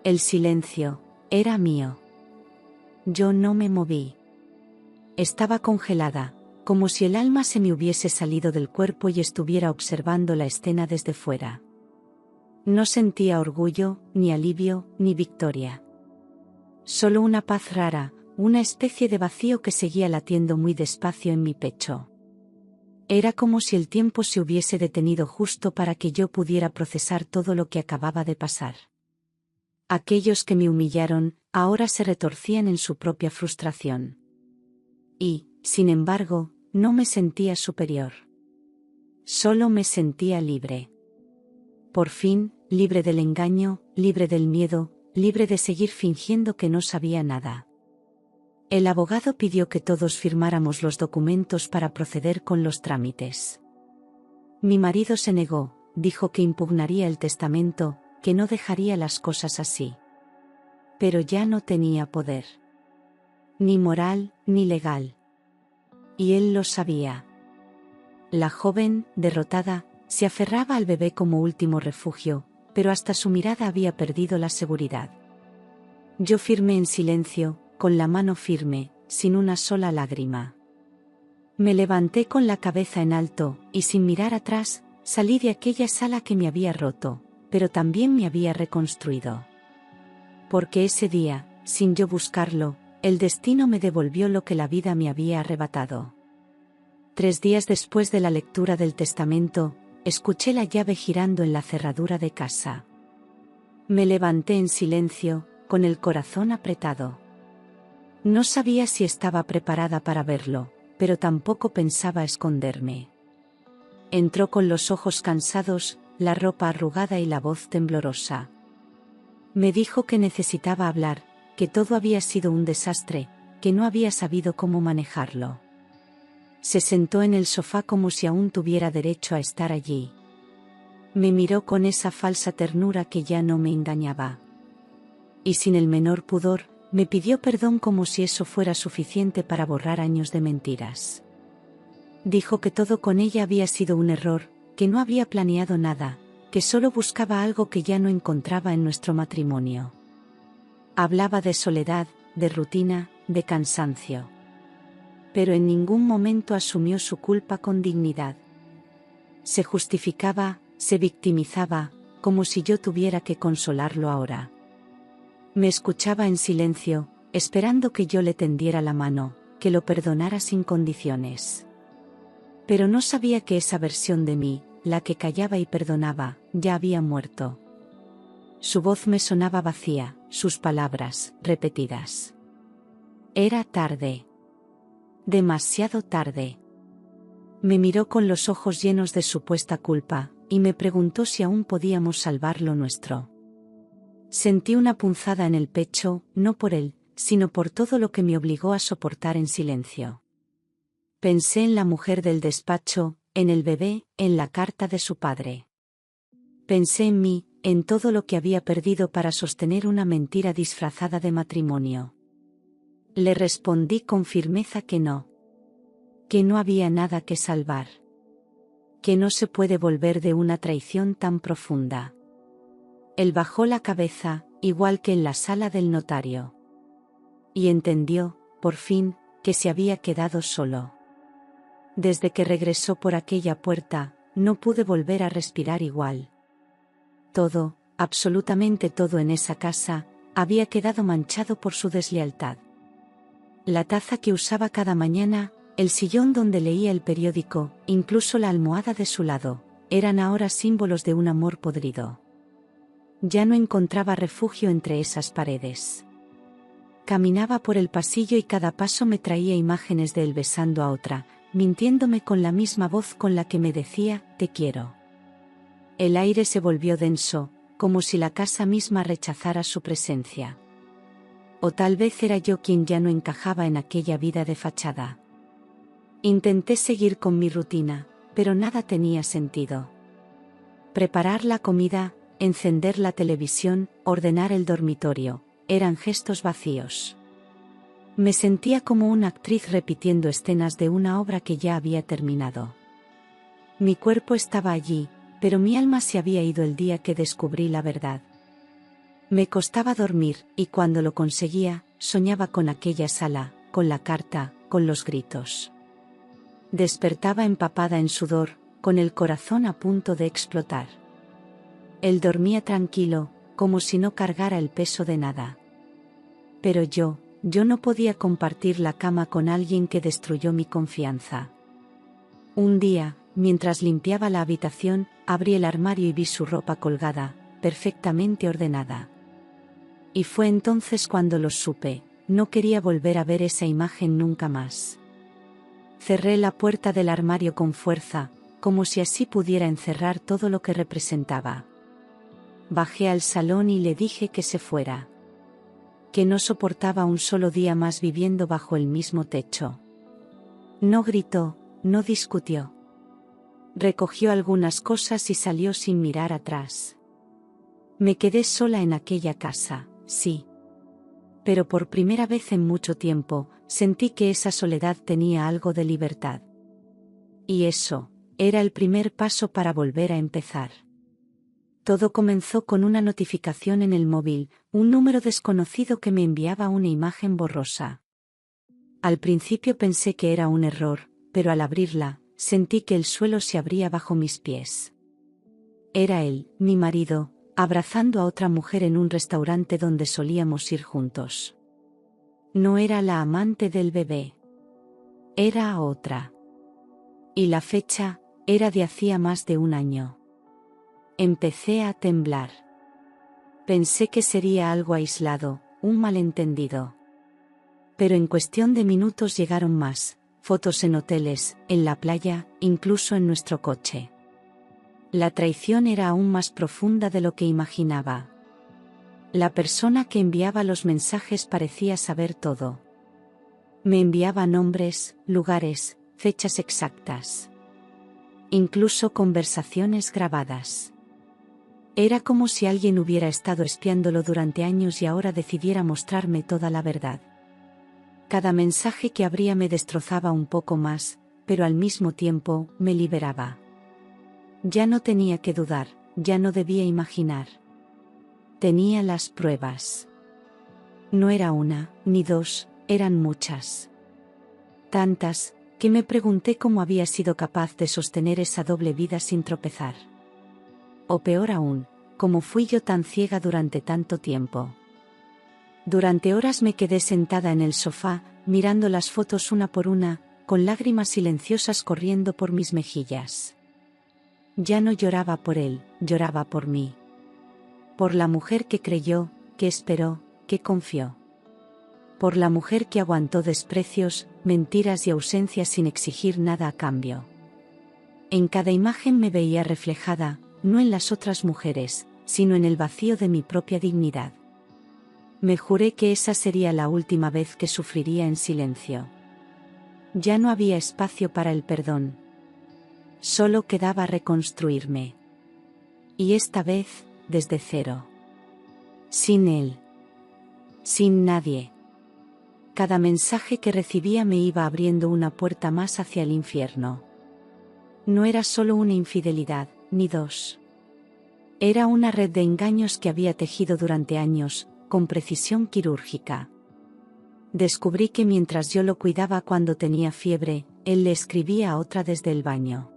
El silencio era mío. Yo no me moví. Estaba congelada, como si el alma se me hubiese salido del cuerpo y estuviera observando la escena desde fuera. No sentía orgullo, ni alivio, ni victoria. Solo una paz rara, una especie de vacío que seguía latiendo muy despacio en mi pecho. Era como si el tiempo se hubiese detenido justo para que yo pudiera procesar todo lo que acababa de pasar. Aquellos que me humillaron, ahora se retorcían en su propia frustración. Y, sin embargo, no me sentía superior. Solo me sentía libre. Por fin, libre del engaño, libre del miedo, libre de seguir fingiendo que no sabía nada. El abogado pidió que todos firmáramos los documentos para proceder con los trámites. Mi marido se negó, dijo que impugnaría el testamento, que no dejaría las cosas así. Pero ya no tenía poder. Ni moral, ni legal. Y él lo sabía. La joven, derrotada, se aferraba al bebé como último refugio, pero hasta su mirada había perdido la seguridad. Yo firmé en silencio, con la mano firme, sin una sola lágrima. Me levanté con la cabeza en alto, y sin mirar atrás, salí de aquella sala que me había roto, pero también me había reconstruido. Porque ese día, sin yo buscarlo, el destino me devolvió lo que la vida me había arrebatado. 3 días después de la lectura del testamento, escuché la llave girando en la cerradura de casa. Me levanté en silencio, con el corazón apretado. No sabía si estaba preparada para verlo, pero tampoco pensaba esconderme. Entró con los ojos cansados, la ropa arrugada y la voz temblorosa. Me dijo que necesitaba hablar, que todo había sido un desastre, que no había sabido cómo manejarlo. Se sentó en el sofá como si aún tuviera derecho a estar allí. Me miró con esa falsa ternura que ya no me engañaba. Y sin el menor pudor, me pidió perdón como si eso fuera suficiente para borrar años de mentiras. Dijo que todo con ella había sido un error, que no había planeado nada, que solo buscaba algo que ya no encontraba en nuestro matrimonio. Hablaba de soledad, de rutina, de cansancio. Pero en ningún momento asumió su culpa con dignidad. Se justificaba, se victimizaba, como si yo tuviera que consolarlo ahora. Me escuchaba en silencio, esperando que yo le tendiera la mano, que lo perdonara sin condiciones. Pero no sabía que esa versión de mí, la que callaba y perdonaba, ya había muerto. Su voz me sonaba vacía, sus palabras, repetidas. Era tarde. Demasiado tarde. Me miró con los ojos llenos de supuesta culpa, y me preguntó si aún podíamos salvar lo nuestro. Sentí una punzada en el pecho, no por él, sino por todo lo que me obligó a soportar en silencio. Pensé en la mujer del despacho, en el bebé, en la carta de su padre. Pensé en mí, en todo lo que había perdido para sostener una mentira disfrazada de matrimonio. Le respondí con firmeza que no. Que no había nada que salvar. Que no se puede volver de una traición tan profunda. Él bajó la cabeza, igual que en la sala del notario. Y entendió, por fin, que se había quedado solo. Desde que regresó por aquella puerta, no pude volver a respirar igual. Todo, absolutamente todo en esa casa, había quedado manchado por su deslealtad. La taza que usaba cada mañana, el sillón donde leía el periódico, incluso la almohada de su lado, eran ahora símbolos de un amor podrido. Ya no encontraba refugio entre esas paredes. Caminaba por el pasillo y cada paso me traía imágenes de él besando a otra, mintiéndome con la misma voz con la que me decía, te quiero. El aire se volvió denso, como si la casa misma rechazara su presencia. O tal vez era yo quien ya no encajaba en aquella vida de fachada. Intenté seguir con mi rutina, pero nada tenía sentido. Preparar la comida, encender la televisión, ordenar el dormitorio, eran gestos vacíos. Me sentía como una actriz repitiendo escenas de una obra que ya había terminado. Mi cuerpo estaba allí, pero mi alma se había ido el día que descubrí la verdad. Me costaba dormir, y cuando lo conseguía, soñaba con aquella sala, con la carta, con los gritos. Despertaba empapada en sudor, con el corazón a punto de explotar. Él dormía tranquilo, como si no cargara el peso de nada. Pero yo no podía compartir la cama con alguien que destruyó mi confianza. Un día, mientras limpiaba la habitación, abrí el armario y vi su ropa colgada, perfectamente ordenada. Y fue entonces cuando lo supe, no quería volver a ver esa imagen nunca más. Cerré la puerta del armario con fuerza, como si así pudiera encerrar todo lo que representaba. Bajé al salón y le dije que se fuera. Que no soportaba un solo día más viviendo bajo el mismo techo. No gritó, no discutió. Recogió algunas cosas y salió sin mirar atrás. Me quedé sola en aquella casa, sí. Pero por primera vez en mucho tiempo, sentí que esa soledad tenía algo de libertad. Y eso, era el primer paso para volver a empezar. Todo comenzó con una notificación en el móvil, un número desconocido que me enviaba una imagen borrosa. Al principio pensé que era un error, pero al abrirla, sentí que el suelo se abría bajo mis pies. Era él, mi marido, abrazando a otra mujer en un restaurante donde solíamos ir juntos. No era la amante del bebé. Era otra. Y la fecha, era de hacía más de un año. Empecé a temblar. Pensé que sería algo aislado, un malentendido. Pero en cuestión de minutos llegaron más, fotos en hoteles, en la playa, incluso en nuestro coche. La traición era aún más profunda de lo que imaginaba. La persona que enviaba los mensajes parecía saber todo. Me enviaba nombres, lugares, fechas exactas. Incluso conversaciones grabadas. Era como si alguien hubiera estado espiándolo durante años y ahora decidiera mostrarme toda la verdad. Cada mensaje que abría me destrozaba un poco más, pero al mismo tiempo, me liberaba. Ya no tenía que dudar, ya no debía imaginar. Tenía las pruebas. No era una, ni dos, eran muchas. Tantas, que me pregunté cómo había sido capaz de sostener esa doble vida sin tropezar. O peor aún, cómo fui yo tan ciega durante tanto tiempo. Durante horas me quedé sentada en el sofá, mirando las fotos una por una, con lágrimas silenciosas corriendo por mis mejillas. Ya no lloraba por él, lloraba por mí. Por la mujer que creyó, que esperó, que confió. Por la mujer que aguantó desprecios, mentiras y ausencias sin exigir nada a cambio. En cada imagen me veía reflejada, no en las otras mujeres, sino en el vacío de mi propia dignidad. Me juré que esa sería la última vez que sufriría en silencio. Ya no había espacio para el perdón. Solo quedaba reconstruirme. Y esta vez, desde cero. Sin él. Sin nadie. Cada mensaje que recibía me iba abriendo una puerta más hacia el infierno. No era solo una infidelidad, ni dos. Era una red de engaños que había tejido durante años, con precisión quirúrgica. Descubrí que mientras yo lo cuidaba cuando tenía fiebre, él le escribía a otra desde el baño.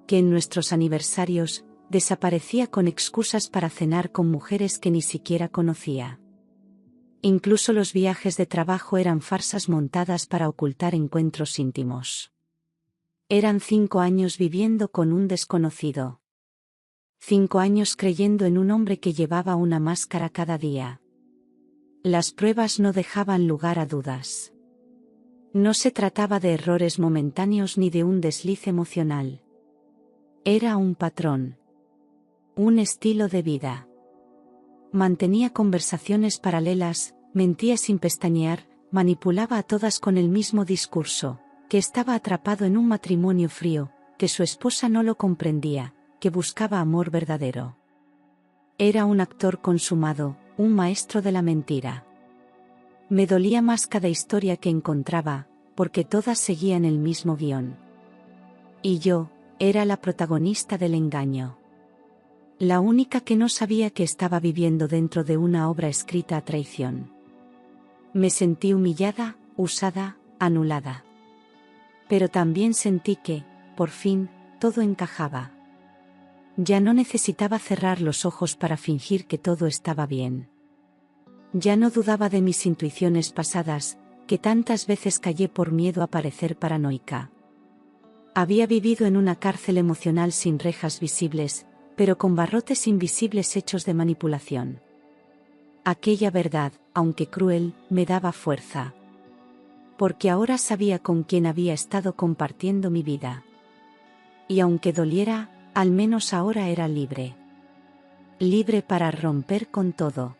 Que en nuestros aniversarios, desaparecía con excusas para cenar con mujeres que ni siquiera conocía. Incluso los viajes de trabajo eran farsas montadas para ocultar encuentros íntimos. Eran 5 años viviendo con un desconocido. 5 años creyendo en un hombre que llevaba una máscara cada día. Las pruebas no dejaban lugar a dudas. No se trataba de errores momentáneos ni de un desliz emocional. Era un patrón. Un estilo de vida. Mantenía conversaciones paralelas, mentía sin pestañear, manipulaba a todas con el mismo discurso, que estaba atrapado en un matrimonio frío, que su esposa no lo comprendía, que buscaba amor verdadero. Era un actor consumado, un maestro de la mentira. Me dolía más cada historia que encontraba, porque todas seguían el mismo guión. Y yo, era la protagonista del engaño. La única que no sabía que estaba viviendo dentro de una obra escrita a traición. Me sentí humillada, usada, anulada. Pero también sentí que, por fin, todo encajaba. Ya no necesitaba cerrar los ojos para fingir que todo estaba bien. Ya no dudaba de mis intuiciones pasadas, que tantas veces callé por miedo a parecer paranoica. Había vivido en una cárcel emocional sin rejas visibles, pero con barrotes invisibles hechos de manipulación. Aquella verdad, aunque cruel, me daba fuerza. Porque ahora sabía con quién había estado compartiendo mi vida. Y aunque doliera, al menos ahora era libre. Libre para romper con todo.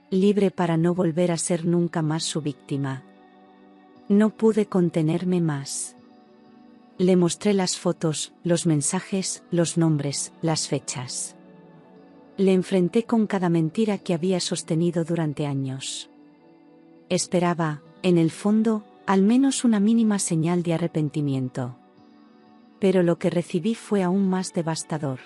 Libre para no volver a ser nunca más su víctima. No pude contenerme más. Le mostré las fotos, los mensajes, los nombres, las fechas. Le enfrenté con cada mentira que había sostenido durante años. Esperaba, en el fondo, al menos una mínima señal de arrepentimiento. Pero lo que recibí fue aún más devastador.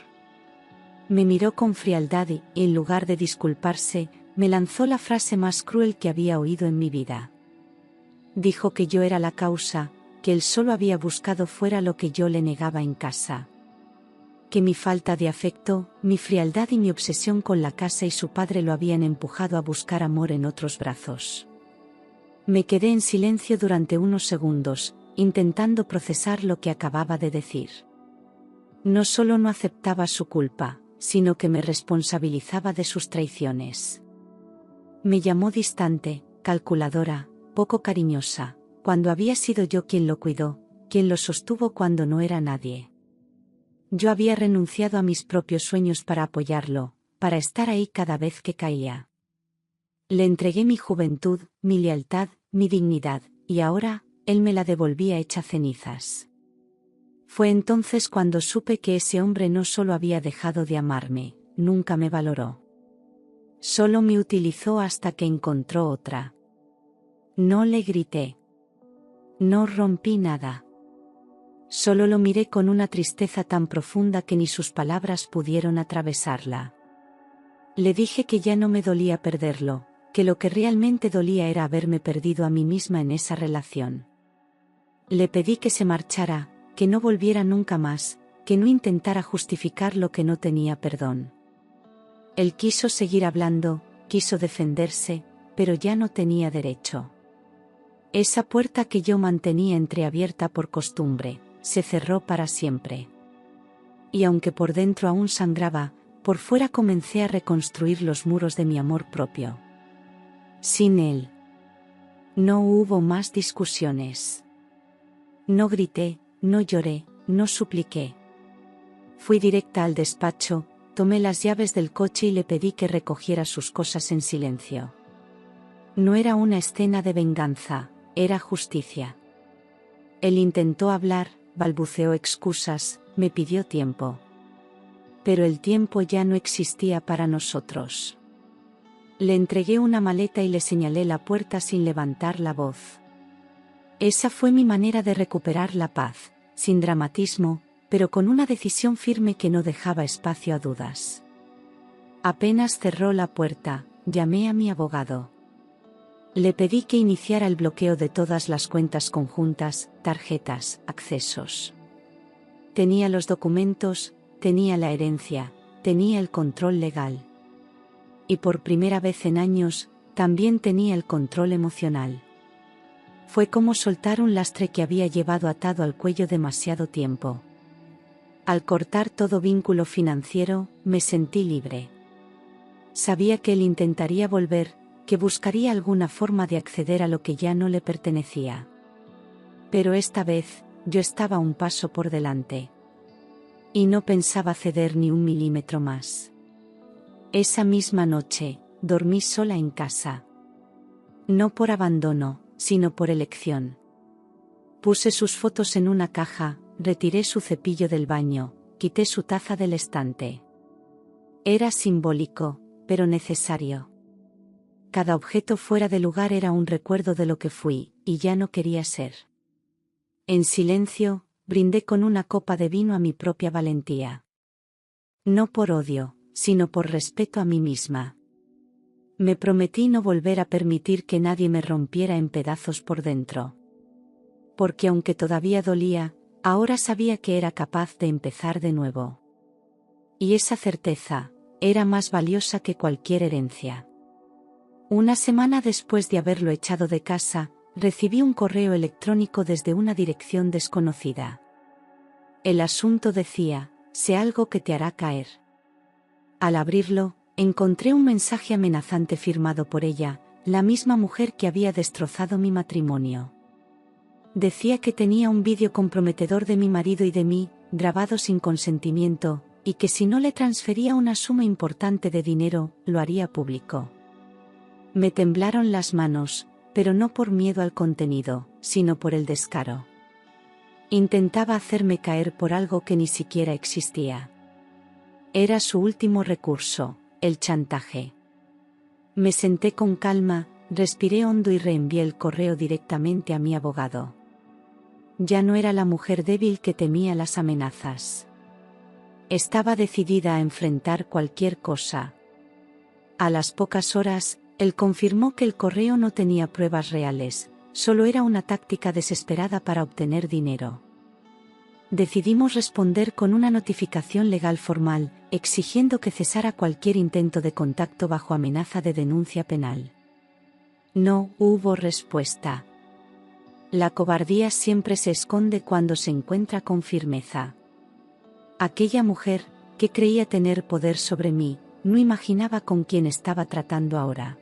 Me miró con frialdad y, en lugar de disculparse, me lanzó la frase más cruel que había oído en mi vida. Dijo que yo era la causa, que él solo había buscado fuera lo que yo le negaba en casa. Que mi falta de afecto, mi frialdad y mi obsesión con la casa y su padre lo habían empujado a buscar amor en otros brazos. Me quedé en silencio durante unos segundos, intentando procesar lo que acababa de decir. No solo no aceptaba su culpa, sino que me responsabilizaba de sus traiciones. Me llamó distante, calculadora, poco cariñosa, cuando había sido yo quien lo cuidó, quien lo sostuvo cuando no era nadie. Yo había renunciado a mis propios sueños para apoyarlo, para estar ahí cada vez que caía. Le entregué mi juventud, mi lealtad, mi dignidad, y ahora, él me la devolvía hecha cenizas. Fue entonces cuando supe que ese hombre no solo había dejado de amarme, nunca me valoró. Solo me utilizó hasta que encontró otra. No le grité. No rompí nada. Solo lo miré con una tristeza tan profunda que ni sus palabras pudieron atravesarla. Le dije que ya no me dolía perderlo, que lo que realmente dolía era haberme perdido a mí misma en esa relación. Le pedí que se marchara, que no volviera nunca más, que no intentara justificar lo que no tenía perdón. Él quiso seguir hablando, quiso defenderse, pero ya no tenía derecho. Esa puerta que yo mantenía entreabierta por costumbre, se cerró para siempre. Y aunque por dentro aún sangraba, por fuera comencé a reconstruir los muros de mi amor propio. Sin él. No hubo más discusiones. No grité, no lloré, no supliqué. Fui directa al despacho, tomé las llaves del coche y le pedí que recogiera sus cosas en silencio. No era una escena de venganza, era justicia. Él intentó hablar, balbuceó excusas, me pidió tiempo. Pero el tiempo ya no existía para nosotros. Le entregué una maleta y le señalé la puerta sin levantar la voz. Esa fue mi manera de recuperar la paz, sin dramatismo, pero con una decisión firme que no dejaba espacio a dudas. Apenas cerró la puerta, llamé a mi abogado. Le pedí que iniciara el bloqueo de todas las cuentas conjuntas, tarjetas, accesos. Tenía los documentos, tenía la herencia, tenía el control legal. Y por primera vez en años, también tenía el control emocional. Fue como soltar un lastre que había llevado atado al cuello demasiado tiempo. Al cortar todo vínculo financiero, me sentí libre. Sabía que él intentaría volver, que buscaría alguna forma de acceder a lo que ya no le pertenecía. Pero esta vez, yo estaba un paso por delante. Y no pensaba ceder ni un milímetro más. Esa misma noche, dormí sola en casa. No por abandono, sino por elección. Puse sus fotos en una caja, retiré su cepillo del baño, quité su taza del estante. Era simbólico, pero necesario. Cada objeto fuera de lugar era un recuerdo de lo que fui, y ya no quería ser. En silencio, brindé con una copa de vino a mi propia valentía. No por odio, sino por respeto a mí misma. Me prometí no volver a permitir que nadie me rompiera en pedazos por dentro. Porque aunque todavía dolía, ahora sabía que era capaz de empezar de nuevo. Y esa certeza era más valiosa que cualquier herencia. Una semana después de haberlo echado de casa, recibí un correo electrónico desde una dirección desconocida. El asunto decía: sé algo que te hará caer. Al abrirlo, encontré un mensaje amenazante firmado por ella, la misma mujer que había destrozado mi matrimonio. Decía que tenía un vídeo comprometedor de mi marido y de mí, grabado sin consentimiento, y que si no le transfería una suma importante de dinero, lo haría público. Me temblaron las manos, pero no por miedo al contenido, sino por el descaro. Intentaba hacerme caer por algo que ni siquiera existía. Era su último recurso, el chantaje. Me senté con calma, respiré hondo y reenvié el correo directamente a mi abogado. Ya no era la mujer débil que temía las amenazas. Estaba decidida a enfrentar cualquier cosa. A las pocas horas, él confirmó que el correo no tenía pruebas reales, solo era una táctica desesperada para obtener dinero. Decidimos responder con una notificación legal formal, exigiendo que cesara cualquier intento de contacto bajo amenaza de denuncia penal. No hubo respuesta. La cobardía siempre se esconde cuando se encuentra con firmeza. Aquella mujer, que creía tener poder sobre mí, no imaginaba con quién estaba tratando ahora.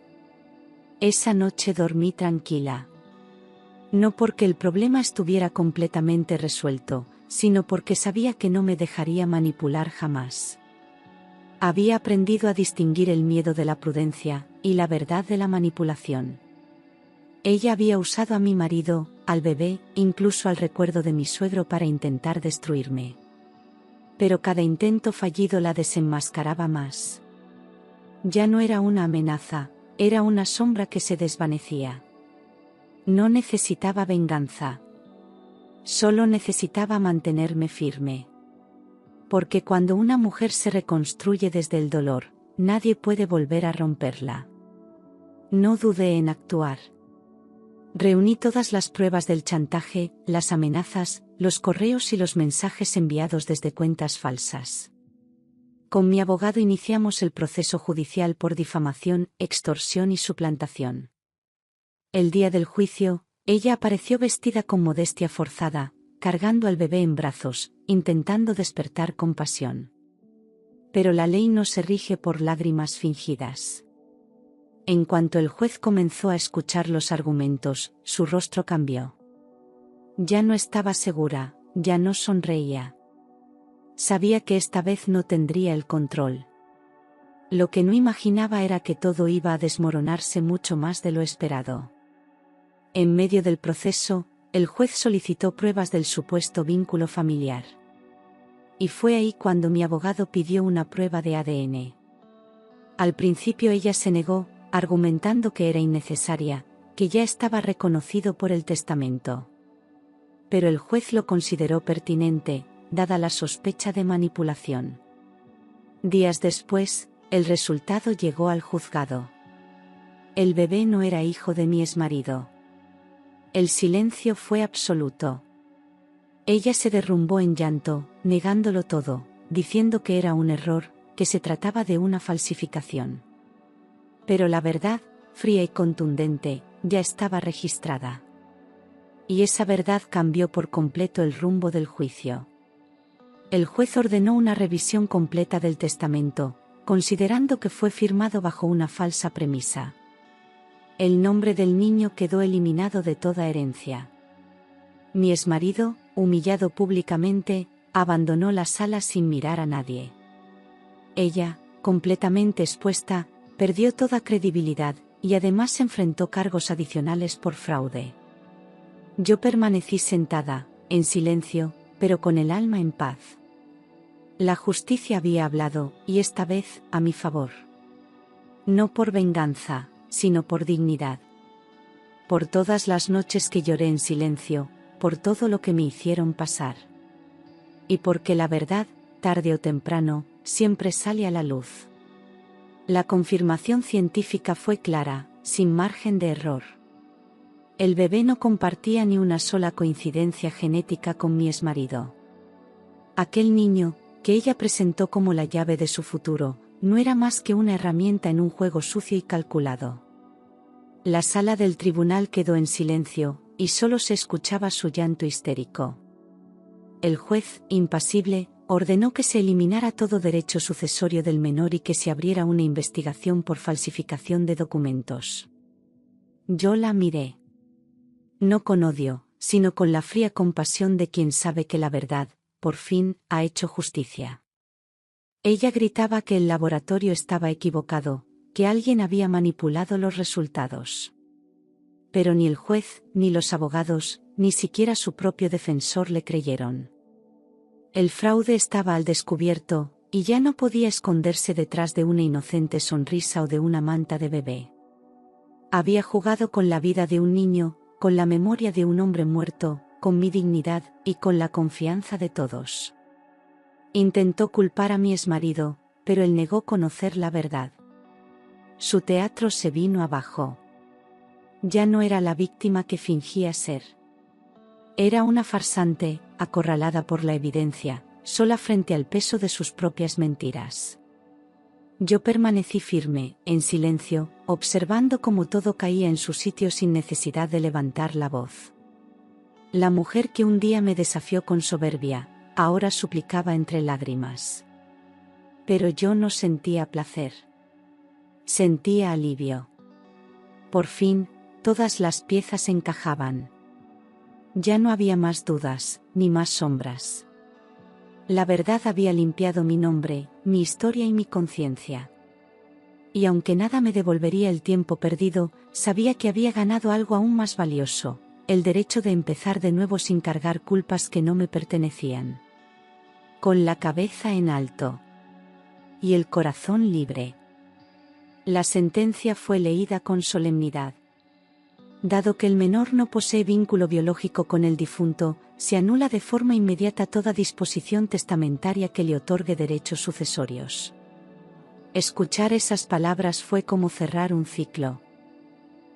Esa noche dormí tranquila. No porque el problema estuviera completamente resuelto, sino porque sabía que no me dejaría manipular jamás. Había aprendido a distinguir el miedo de la prudencia, y la verdad de la manipulación. Ella había usado a mi marido, al bebé, incluso al recuerdo de mi suegro para intentar destruirme. Pero cada intento fallido la desenmascaraba más. Ya no era una amenaza, era una sombra que se desvanecía. No necesitaba venganza. Solo necesitaba mantenerme firme. Porque cuando una mujer se reconstruye desde el dolor, nadie puede volver a romperla. No dudé en actuar. Reuní todas las pruebas del chantaje, las amenazas, los correos y los mensajes enviados desde cuentas falsas. Con mi abogado iniciamos el proceso judicial por difamación, extorsión y suplantación. El día del juicio, ella apareció vestida con modestia forzada, cargando al bebé en brazos, intentando despertar compasión. Pero la ley no se rige por lágrimas fingidas. En cuanto el juez comenzó a escuchar los argumentos, su rostro cambió. Ya no estaba segura, ya no sonreía. Sabía que esta vez no tendría el control. Lo que no imaginaba era que todo iba a desmoronarse mucho más de lo esperado. En medio del proceso, el juez solicitó pruebas del supuesto vínculo familiar. Y fue ahí cuando mi abogado pidió una prueba de ADN. Al principio ella se negó, argumentando que era innecesaria, que ya estaba reconocido por el testamento. Pero el juez lo consideró pertinente, dada la sospecha de manipulación. Días después, el resultado llegó al juzgado. El bebé no era hijo de mi exmarido. El silencio fue absoluto. Ella se derrumbó en llanto, negándolo todo, diciendo que era un error, que se trataba de una falsificación. Pero la verdad, fría y contundente, ya estaba registrada. Y esa verdad cambió por completo el rumbo del juicio. El juez ordenó una revisión completa del testamento, considerando que fue firmado bajo una falsa premisa. El nombre del niño quedó eliminado de toda herencia. Mi exmarido, humillado públicamente, abandonó la sala sin mirar a nadie. Ella, completamente expuesta, perdió toda credibilidad, y además enfrentó cargos adicionales por fraude. Yo permanecí sentada, en silencio, pero con el alma en paz. La justicia había hablado, y esta vez, a mi favor. No por venganza, sino por dignidad. Por todas las noches que lloré en silencio, por todo lo que me hicieron pasar. Y porque la verdad, tarde o temprano, siempre sale a la luz. La confirmación científica fue clara, sin margen de error. El bebé no compartía ni una sola coincidencia genética con mi exmarido. Aquel niño, que ella presentó como la llave de su futuro, no era más que una herramienta en un juego sucio y calculado. La sala del tribunal quedó en silencio, y solo se escuchaba su llanto histérico. El juez, impasible, ordenó que se eliminara todo derecho sucesorio del menor y que se abriera una investigación por falsificación de documentos. Yo la miré. No con odio, sino con la fría compasión de quien sabe que la verdad, por fin, ha hecho justicia. Ella gritaba que el laboratorio estaba equivocado, que alguien había manipulado los resultados. Pero ni el juez, ni los abogados, ni siquiera su propio defensor le creyeron. El fraude estaba al descubierto, y ya no podía esconderse detrás de una inocente sonrisa o de una manta de bebé. Había jugado con la vida de un niño, con la memoria de un hombre muerto, con mi dignidad, y con la confianza de todos. Intentó culpar a mi exmarido, pero él negó conocer la verdad. Su teatro se vino abajo. Ya no era la víctima que fingía ser. Era una farsante, acorralada por la evidencia, sola frente al peso de sus propias mentiras. Yo permanecí firme, en silencio, observando cómo todo caía en su sitio sin necesidad de levantar la voz. La mujer que un día me desafió con soberbia, ahora suplicaba entre lágrimas. Pero yo no sentía placer. Sentía alivio. Por fin, todas las piezas encajaban. Ya no había más dudas, ni más sombras. La verdad había limpiado mi nombre, mi historia y mi conciencia. Y aunque nada me devolvería el tiempo perdido, sabía que había ganado algo aún más valioso, el derecho de empezar de nuevo sin cargar culpas que no me pertenecían. Con la cabeza en alto. Y el corazón libre. La sentencia fue leída con solemnidad. Dado que el menor no posee vínculo biológico con el difunto, se anula de forma inmediata toda disposición testamentaria que le otorgue derechos sucesorios. Escuchar esas palabras fue como cerrar un ciclo.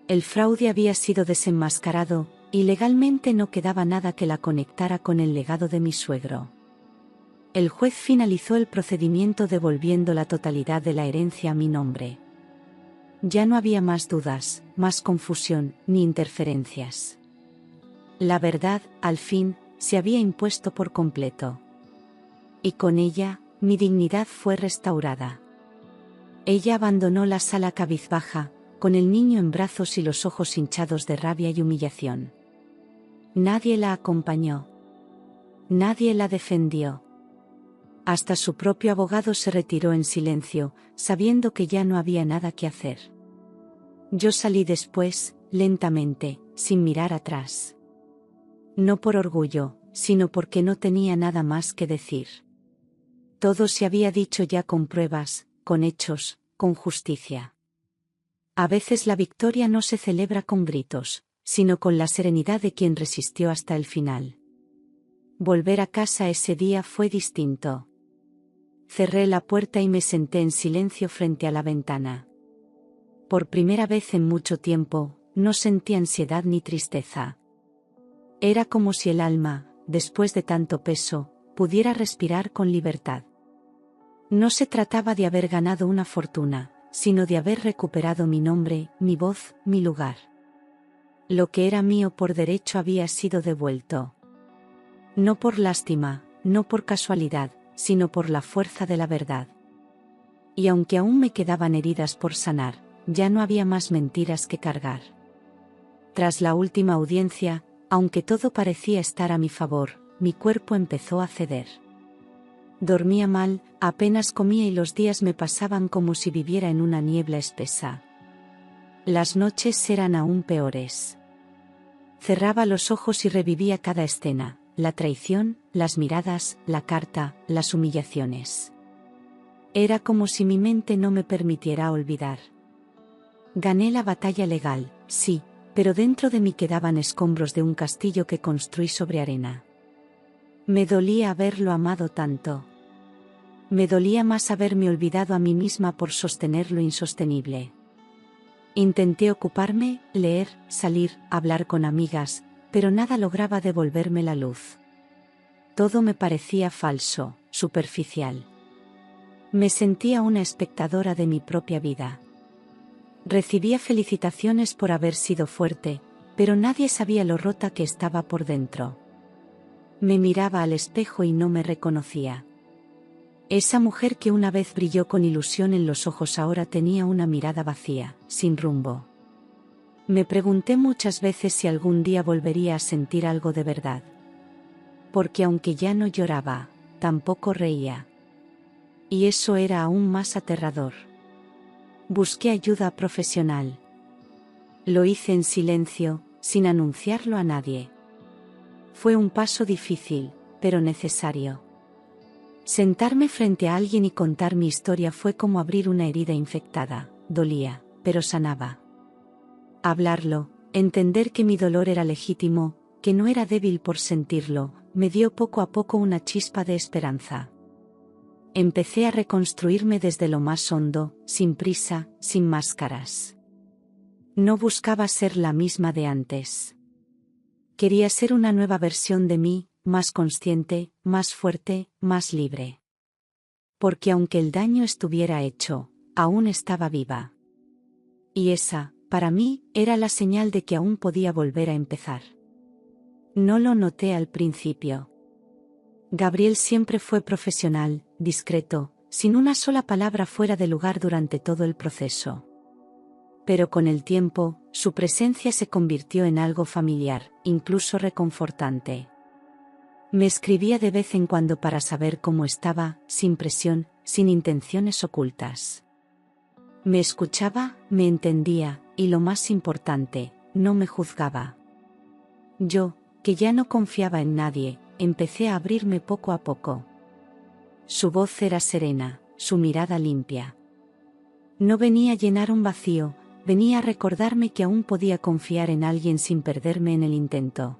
El fraude había sido desenmascarado, y legalmente no quedaba nada que la conectara con el legado de mi suegro. El juez finalizó el procedimiento devolviendo la totalidad de la herencia a mi nombre. Ya no había más dudas, más confusión, ni interferencias. La verdad, al fin, se había impuesto por completo. Y con ella, mi dignidad fue restaurada. Ella abandonó la sala cabizbaja, con el niño en brazos y los ojos hinchados de rabia y humillación. Nadie la acompañó. Nadie la defendió. Hasta su propio abogado se retiró en silencio, sabiendo que ya no había nada que hacer. Yo salí después, lentamente, sin mirar atrás. No por orgullo, sino porque no tenía nada más que decir. Todo se había dicho ya con pruebas, con hechos, con justicia. A veces la victoria no se celebra con gritos, sino con la serenidad de quien resistió hasta el final. Volver a casa ese día fue distinto. Cerré la puerta y me senté en silencio frente a la ventana. Por primera vez en mucho tiempo, no sentí ansiedad ni tristeza. Era como si el alma, después de tanto peso, pudiera respirar con libertad. No se trataba de haber ganado una fortuna, sino de haber recuperado mi nombre, mi voz, mi lugar. Lo que era mío por derecho había sido devuelto. No por lástima, no por casualidad, sino por la fuerza de la verdad. Y aunque aún me quedaban heridas por sanar, ya no había más mentiras que cargar. Tras la última audiencia, aunque todo parecía estar a mi favor, mi cuerpo empezó a ceder. Dormía mal, apenas comía y los días me pasaban como si viviera en una niebla espesa. Las noches eran aún peores. Cerraba los ojos y revivía cada escena, la traición, las miradas, la carta, las humillaciones. Era como si mi mente no me permitiera olvidar. Gané la batalla legal, sí, pero dentro de mí quedaban escombros de un castillo que construí sobre arena. Me dolía haberlo amado tanto. Me dolía más haberme olvidado a mí misma por sostener lo insostenible. Intenté ocuparme, leer, salir, hablar con amigas, pero nada lograba devolverme la luz. Todo me parecía falso, superficial. Me sentía una espectadora de mi propia vida. Recibía felicitaciones por haber sido fuerte, pero nadie sabía lo rota que estaba por dentro. Me miraba al espejo y no me reconocía. Esa mujer que una vez brilló con ilusión en los ojos ahora tenía una mirada vacía, sin rumbo. Me pregunté muchas veces si algún día volvería a sentir algo de verdad. Porque aunque ya no lloraba, tampoco reía. Y eso era aún más aterrador. Busqué ayuda profesional. Lo hice en silencio, sin anunciarlo a nadie. Fue un paso difícil, pero necesario. Sentarme frente a alguien y contar mi historia fue como abrir una herida infectada, dolía, pero sanaba. Hablarlo, entender que mi dolor era legítimo, que no era débil por sentirlo, me dio poco a poco una chispa de esperanza. Empecé a reconstruirme desde lo más hondo, sin prisa, sin máscaras. No buscaba ser la misma de antes. Quería ser una nueva versión de mí, más consciente, más fuerte, más libre. Porque aunque el daño estuviera hecho, aún estaba viva. Y esa, para mí, era la señal de que aún podía volver a empezar. No lo noté al principio. Gabriel siempre fue profesional, discreto, sin una sola palabra fuera de lugar durante todo el proceso. Pero con el tiempo, su presencia se convirtió en algo familiar, incluso reconfortante. Me escribía de vez en cuando para saber cómo estaba, sin presión, sin intenciones ocultas. Me escuchaba, me entendía, y lo más importante, no me juzgaba. Yo, que ya no confiaba en nadie, empecé a abrirme poco a poco. Su voz era serena, su mirada limpia. No venía a llenar un vacío, venía a recordarme que aún podía confiar en alguien sin perderme en el intento.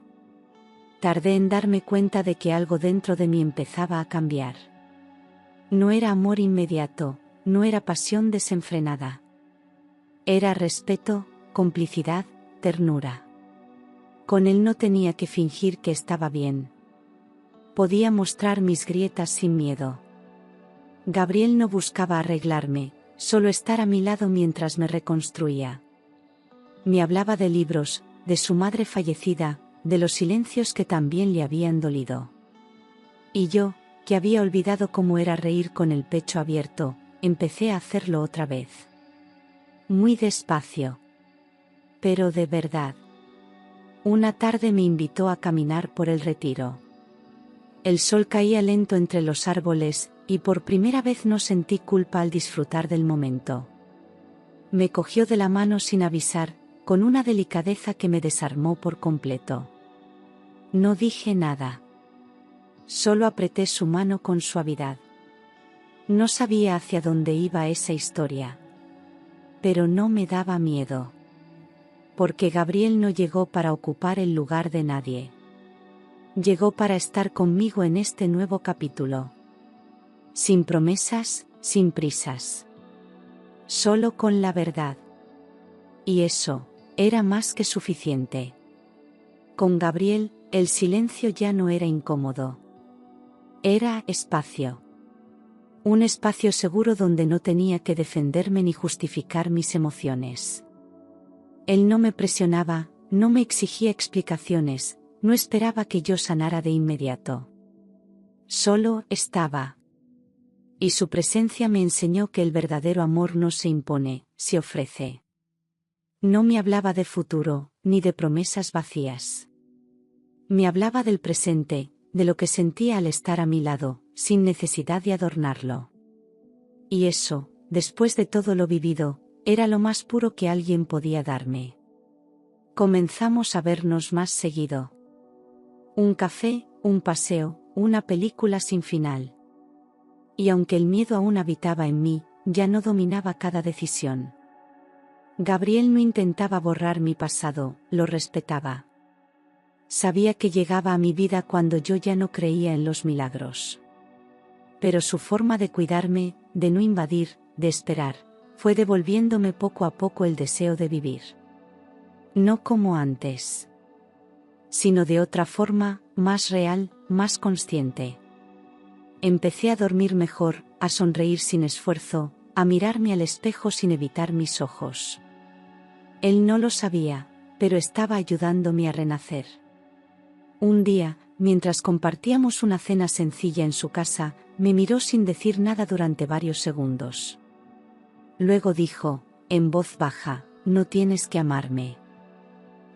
Tardé en darme cuenta de que algo dentro de mí empezaba a cambiar. No era amor inmediato, no era pasión desenfrenada. Era respeto, complicidad, ternura. Con él no tenía que fingir que estaba bien. Podía mostrar mis grietas sin miedo. Gabriel no buscaba arreglarme, solo estar a mi lado mientras me reconstruía. Me hablaba de libros, de su madre fallecida, de los silencios que también le habían dolido. Y yo, que había olvidado cómo era reír con el pecho abierto, empecé a hacerlo otra vez. Muy despacio. Pero de verdad. Una tarde me invitó a caminar por el retiro. El sol caía lento entre los árboles, y por primera vez no sentí culpa al disfrutar del momento. Me cogió de la mano sin avisar, con una delicadeza que me desarmó por completo. No dije nada. Solo apreté su mano con suavidad. No sabía hacia dónde iba esa historia. Pero no me daba miedo. Porque Gabriel no llegó para ocupar el lugar de nadie. Llegó para estar conmigo en este nuevo capítulo. Sin promesas, sin prisas. Solo con la verdad. Y eso, era más que suficiente. Con Gabriel, el silencio ya no era incómodo. Era espacio. Un espacio seguro donde no tenía que defenderme ni justificar mis emociones. Él no me presionaba, no me exigía explicaciones, no esperaba que yo sanara de inmediato. Solo estaba. Y su presencia me enseñó que el verdadero amor no se impone, se ofrece. No me hablaba de futuro, ni de promesas vacías. Me hablaba del presente, de lo que sentía al estar a mi lado, sin necesidad de adornarlo. Y eso, después de todo lo vivido, era lo más puro que alguien podía darme. Comenzamos a vernos más seguido. Un café, un paseo, una película sin final. Y aunque el miedo aún habitaba en mí, ya no dominaba cada decisión. Gabriel no intentaba borrar mi pasado, lo respetaba. Sabía que llegaba a mi vida cuando yo ya no creía en los milagros. Pero su forma de cuidarme, de no invadir, de esperar, fue devolviéndome poco a poco el deseo de vivir. No como antes, sino de otra forma, más real, más consciente. Empecé a dormir mejor, a sonreír sin esfuerzo, a mirarme al espejo sin evitar mis ojos. Él no lo sabía, pero estaba ayudándome a renacer. Un día, mientras compartíamos una cena sencilla en su casa, me miró sin decir nada durante varios segundos. Luego dijo, en voz baja, no tienes que amarme.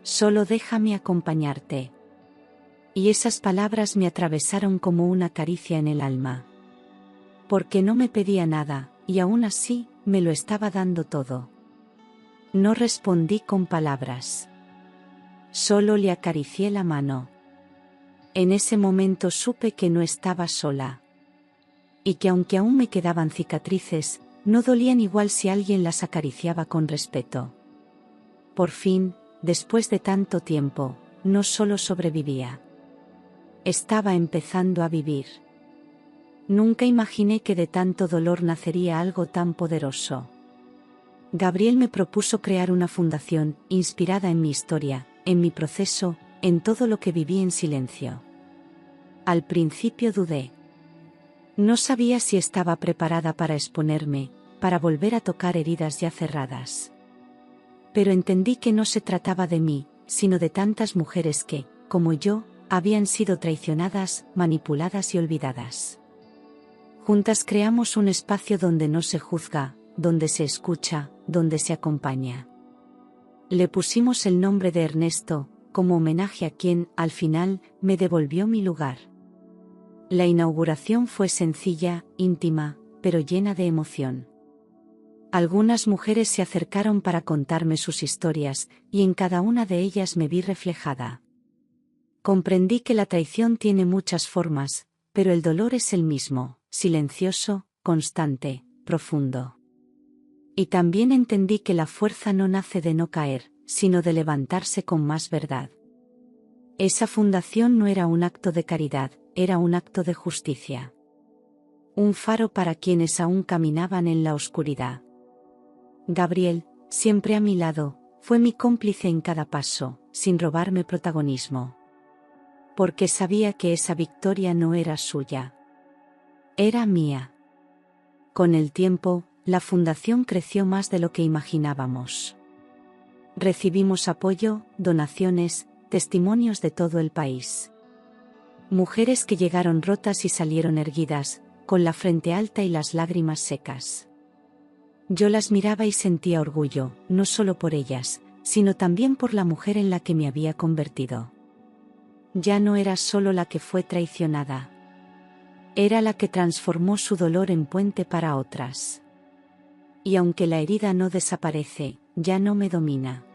Solo déjame acompañarte. Y esas palabras me atravesaron como una caricia en el alma. Porque no me pedía nada, y aún así, me lo estaba dando todo. No respondí con palabras. Solo le acaricié la mano. En ese momento supe que no estaba sola. Y que aunque aún me quedaban cicatrices, no dolían igual si alguien las acariciaba con respeto. Por fin, después de tanto tiempo, no solo sobrevivía. Estaba empezando a vivir. Nunca imaginé que de tanto dolor nacería algo tan poderoso. Gabriel me propuso crear una fundación, inspirada en mi historia, en mi proceso, en todo lo que viví en silencio. Al principio dudé. No sabía si estaba preparada para exponerme, para volver a tocar heridas ya cerradas. Pero entendí que no se trataba de mí, sino de tantas mujeres que, como yo, habían sido traicionadas, manipuladas y olvidadas. Juntas creamos un espacio donde no se juzga, donde se escucha, donde se acompaña. Le pusimos el nombre de Ernesto, como homenaje a quien, al final, me devolvió mi lugar. La inauguración fue sencilla, íntima, pero llena de emoción. Algunas mujeres se acercaron para contarme sus historias, y en cada una de ellas me vi reflejada. Comprendí que la traición tiene muchas formas, pero el dolor es el mismo, silencioso, constante, profundo. Y también entendí que la fuerza no nace de no caer, sino de levantarse con más verdad. Esa fundación no era un acto de caridad, era un acto de justicia. Un faro para quienes aún caminaban en la oscuridad. Gabriel, siempre a mi lado, fue mi cómplice en cada paso, sin robarme protagonismo. Porque sabía que esa victoria no era suya. Era mía. Con el tiempo, la fundación creció más de lo que imaginábamos. Recibimos apoyo, donaciones, testimonios de todo el país. Mujeres que llegaron rotas y salieron erguidas, con la frente alta y las lágrimas secas. Yo las miraba y sentía orgullo, no solo por ellas, sino también por la mujer en la que me había convertido. Ya no era solo la que fue traicionada. Era la que transformó su dolor en puente para otras. Y aunque la herida no desaparece, ya no me domina.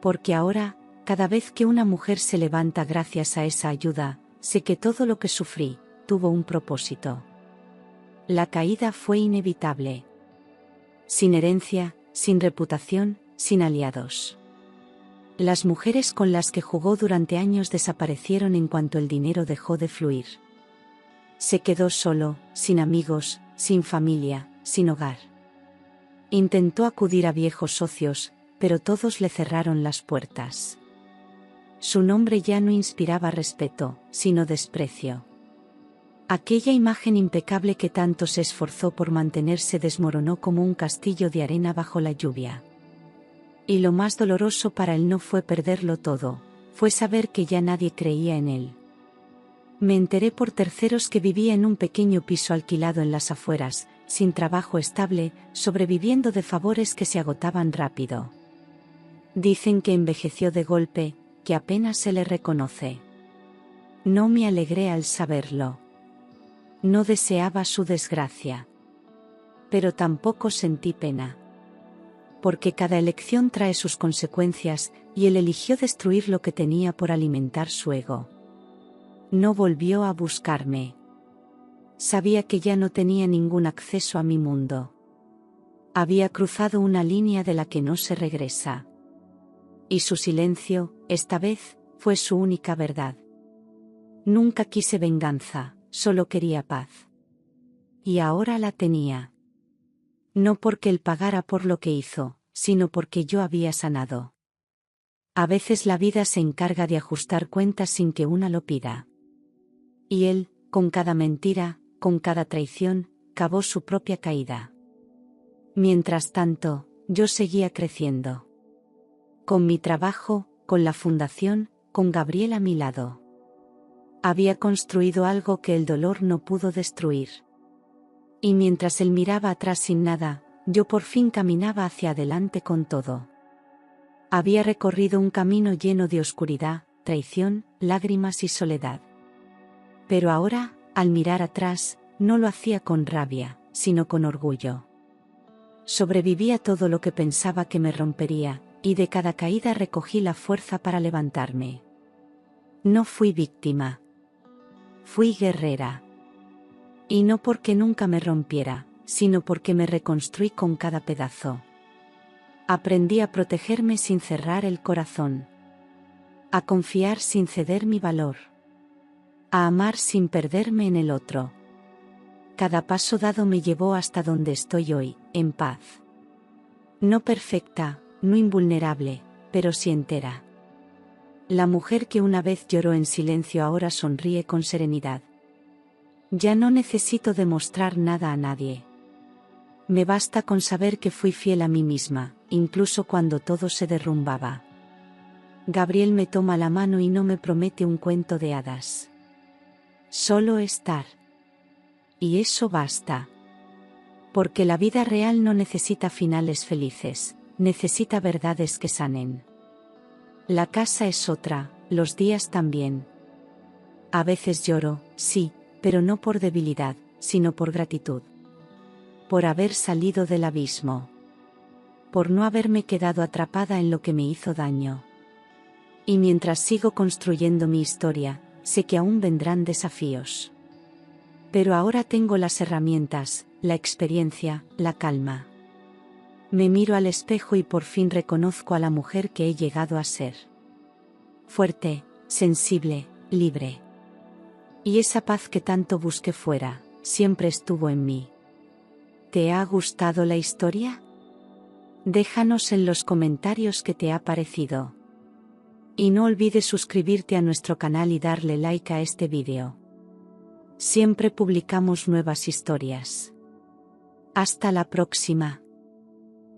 Porque ahora, cada vez que una mujer se levanta gracias a esa ayuda, sé que todo lo que sufrí, tuvo un propósito. La caída fue inevitable. Sin herencia, sin reputación, sin aliados. Las mujeres con las que jugó durante años desaparecieron en cuanto el dinero dejó de fluir. Se quedó solo, sin amigos, sin familia, sin hogar. Intentó acudir a viejos socios, pero todos le cerraron las puertas. Su nombre ya no inspiraba respeto, sino desprecio. Aquella imagen impecable que tanto se esforzó por mantener se desmoronó como un castillo de arena bajo la lluvia. Y lo más doloroso para él no fue perderlo todo, fue saber que ya nadie creía en él. Me enteré por terceros que vivía en un pequeño piso alquilado en las afueras, sin trabajo estable, sobreviviendo de favores que se agotaban rápido. Dicen que envejeció de golpe, que apenas se le reconoce. No me alegré al saberlo. No deseaba su desgracia. Pero tampoco sentí pena. Porque cada elección trae sus consecuencias, y él eligió destruir lo que tenía por alimentar su ego. No volvió a buscarme. Sabía que ya no tenía ningún acceso a mi mundo. Había cruzado una línea de la que no se regresa. Y su silencio, esta vez, fue su única verdad. Nunca quise venganza, solo quería paz. Y ahora la tenía. No porque él pagara por lo que hizo, sino porque yo había sanado. A veces la vida se encarga de ajustar cuentas sin que una lo pida. Y él, con cada mentira, con cada traición, cavó su propia caída. Mientras tanto, yo seguía creciendo. Con mi trabajo, con la fundación, con Gabriel a mi lado. Había construido algo que el dolor no pudo destruir. Y mientras él miraba atrás sin nada, yo por fin caminaba hacia adelante con todo. Había recorrido un camino lleno de oscuridad, traición, lágrimas y soledad. Pero ahora, al mirar atrás, no lo hacía con rabia, sino con orgullo. Sobreviví a todo lo que pensaba que me rompería, y de cada caída recogí la fuerza para levantarme. No fui víctima. Fui guerrera. Y no porque nunca me rompiera, sino porque me reconstruí con cada pedazo. Aprendí a protegerme sin cerrar el corazón. A confiar sin ceder mi valor. A amar sin perderme en el otro. Cada paso dado me llevó hasta donde estoy hoy, en paz. No perfecta, no invulnerable, pero sí entera. La mujer que una vez lloró en silencio ahora sonríe con serenidad. Ya no necesito demostrar nada a nadie. Me basta con saber que fui fiel a mí misma, incluso cuando todo se derrumbaba. Gabriel me toma la mano y no me promete un cuento de hadas. Solo estar. Y eso basta. Porque la vida real no necesita finales felices, necesita verdades que sanen. La casa es otra, los días también. A veces lloro, sí, pero no por debilidad, sino por gratitud. Por haber salido del abismo. Por no haberme quedado atrapada en lo que me hizo daño. Y mientras sigo construyendo mi historia, sé que aún vendrán desafíos. Pero ahora tengo las herramientas, la experiencia, la calma. Me miro al espejo y por fin reconozco a la mujer que he llegado a ser. Fuerte, sensible, libre. Y esa paz que tanto busqué fuera, siempre estuvo en mí. ¿Te ha gustado la historia? Déjanos en los comentarios qué te ha parecido. Y no olvides suscribirte a nuestro canal y darle like a este vídeo. Siempre publicamos nuevas historias. Hasta la próxima.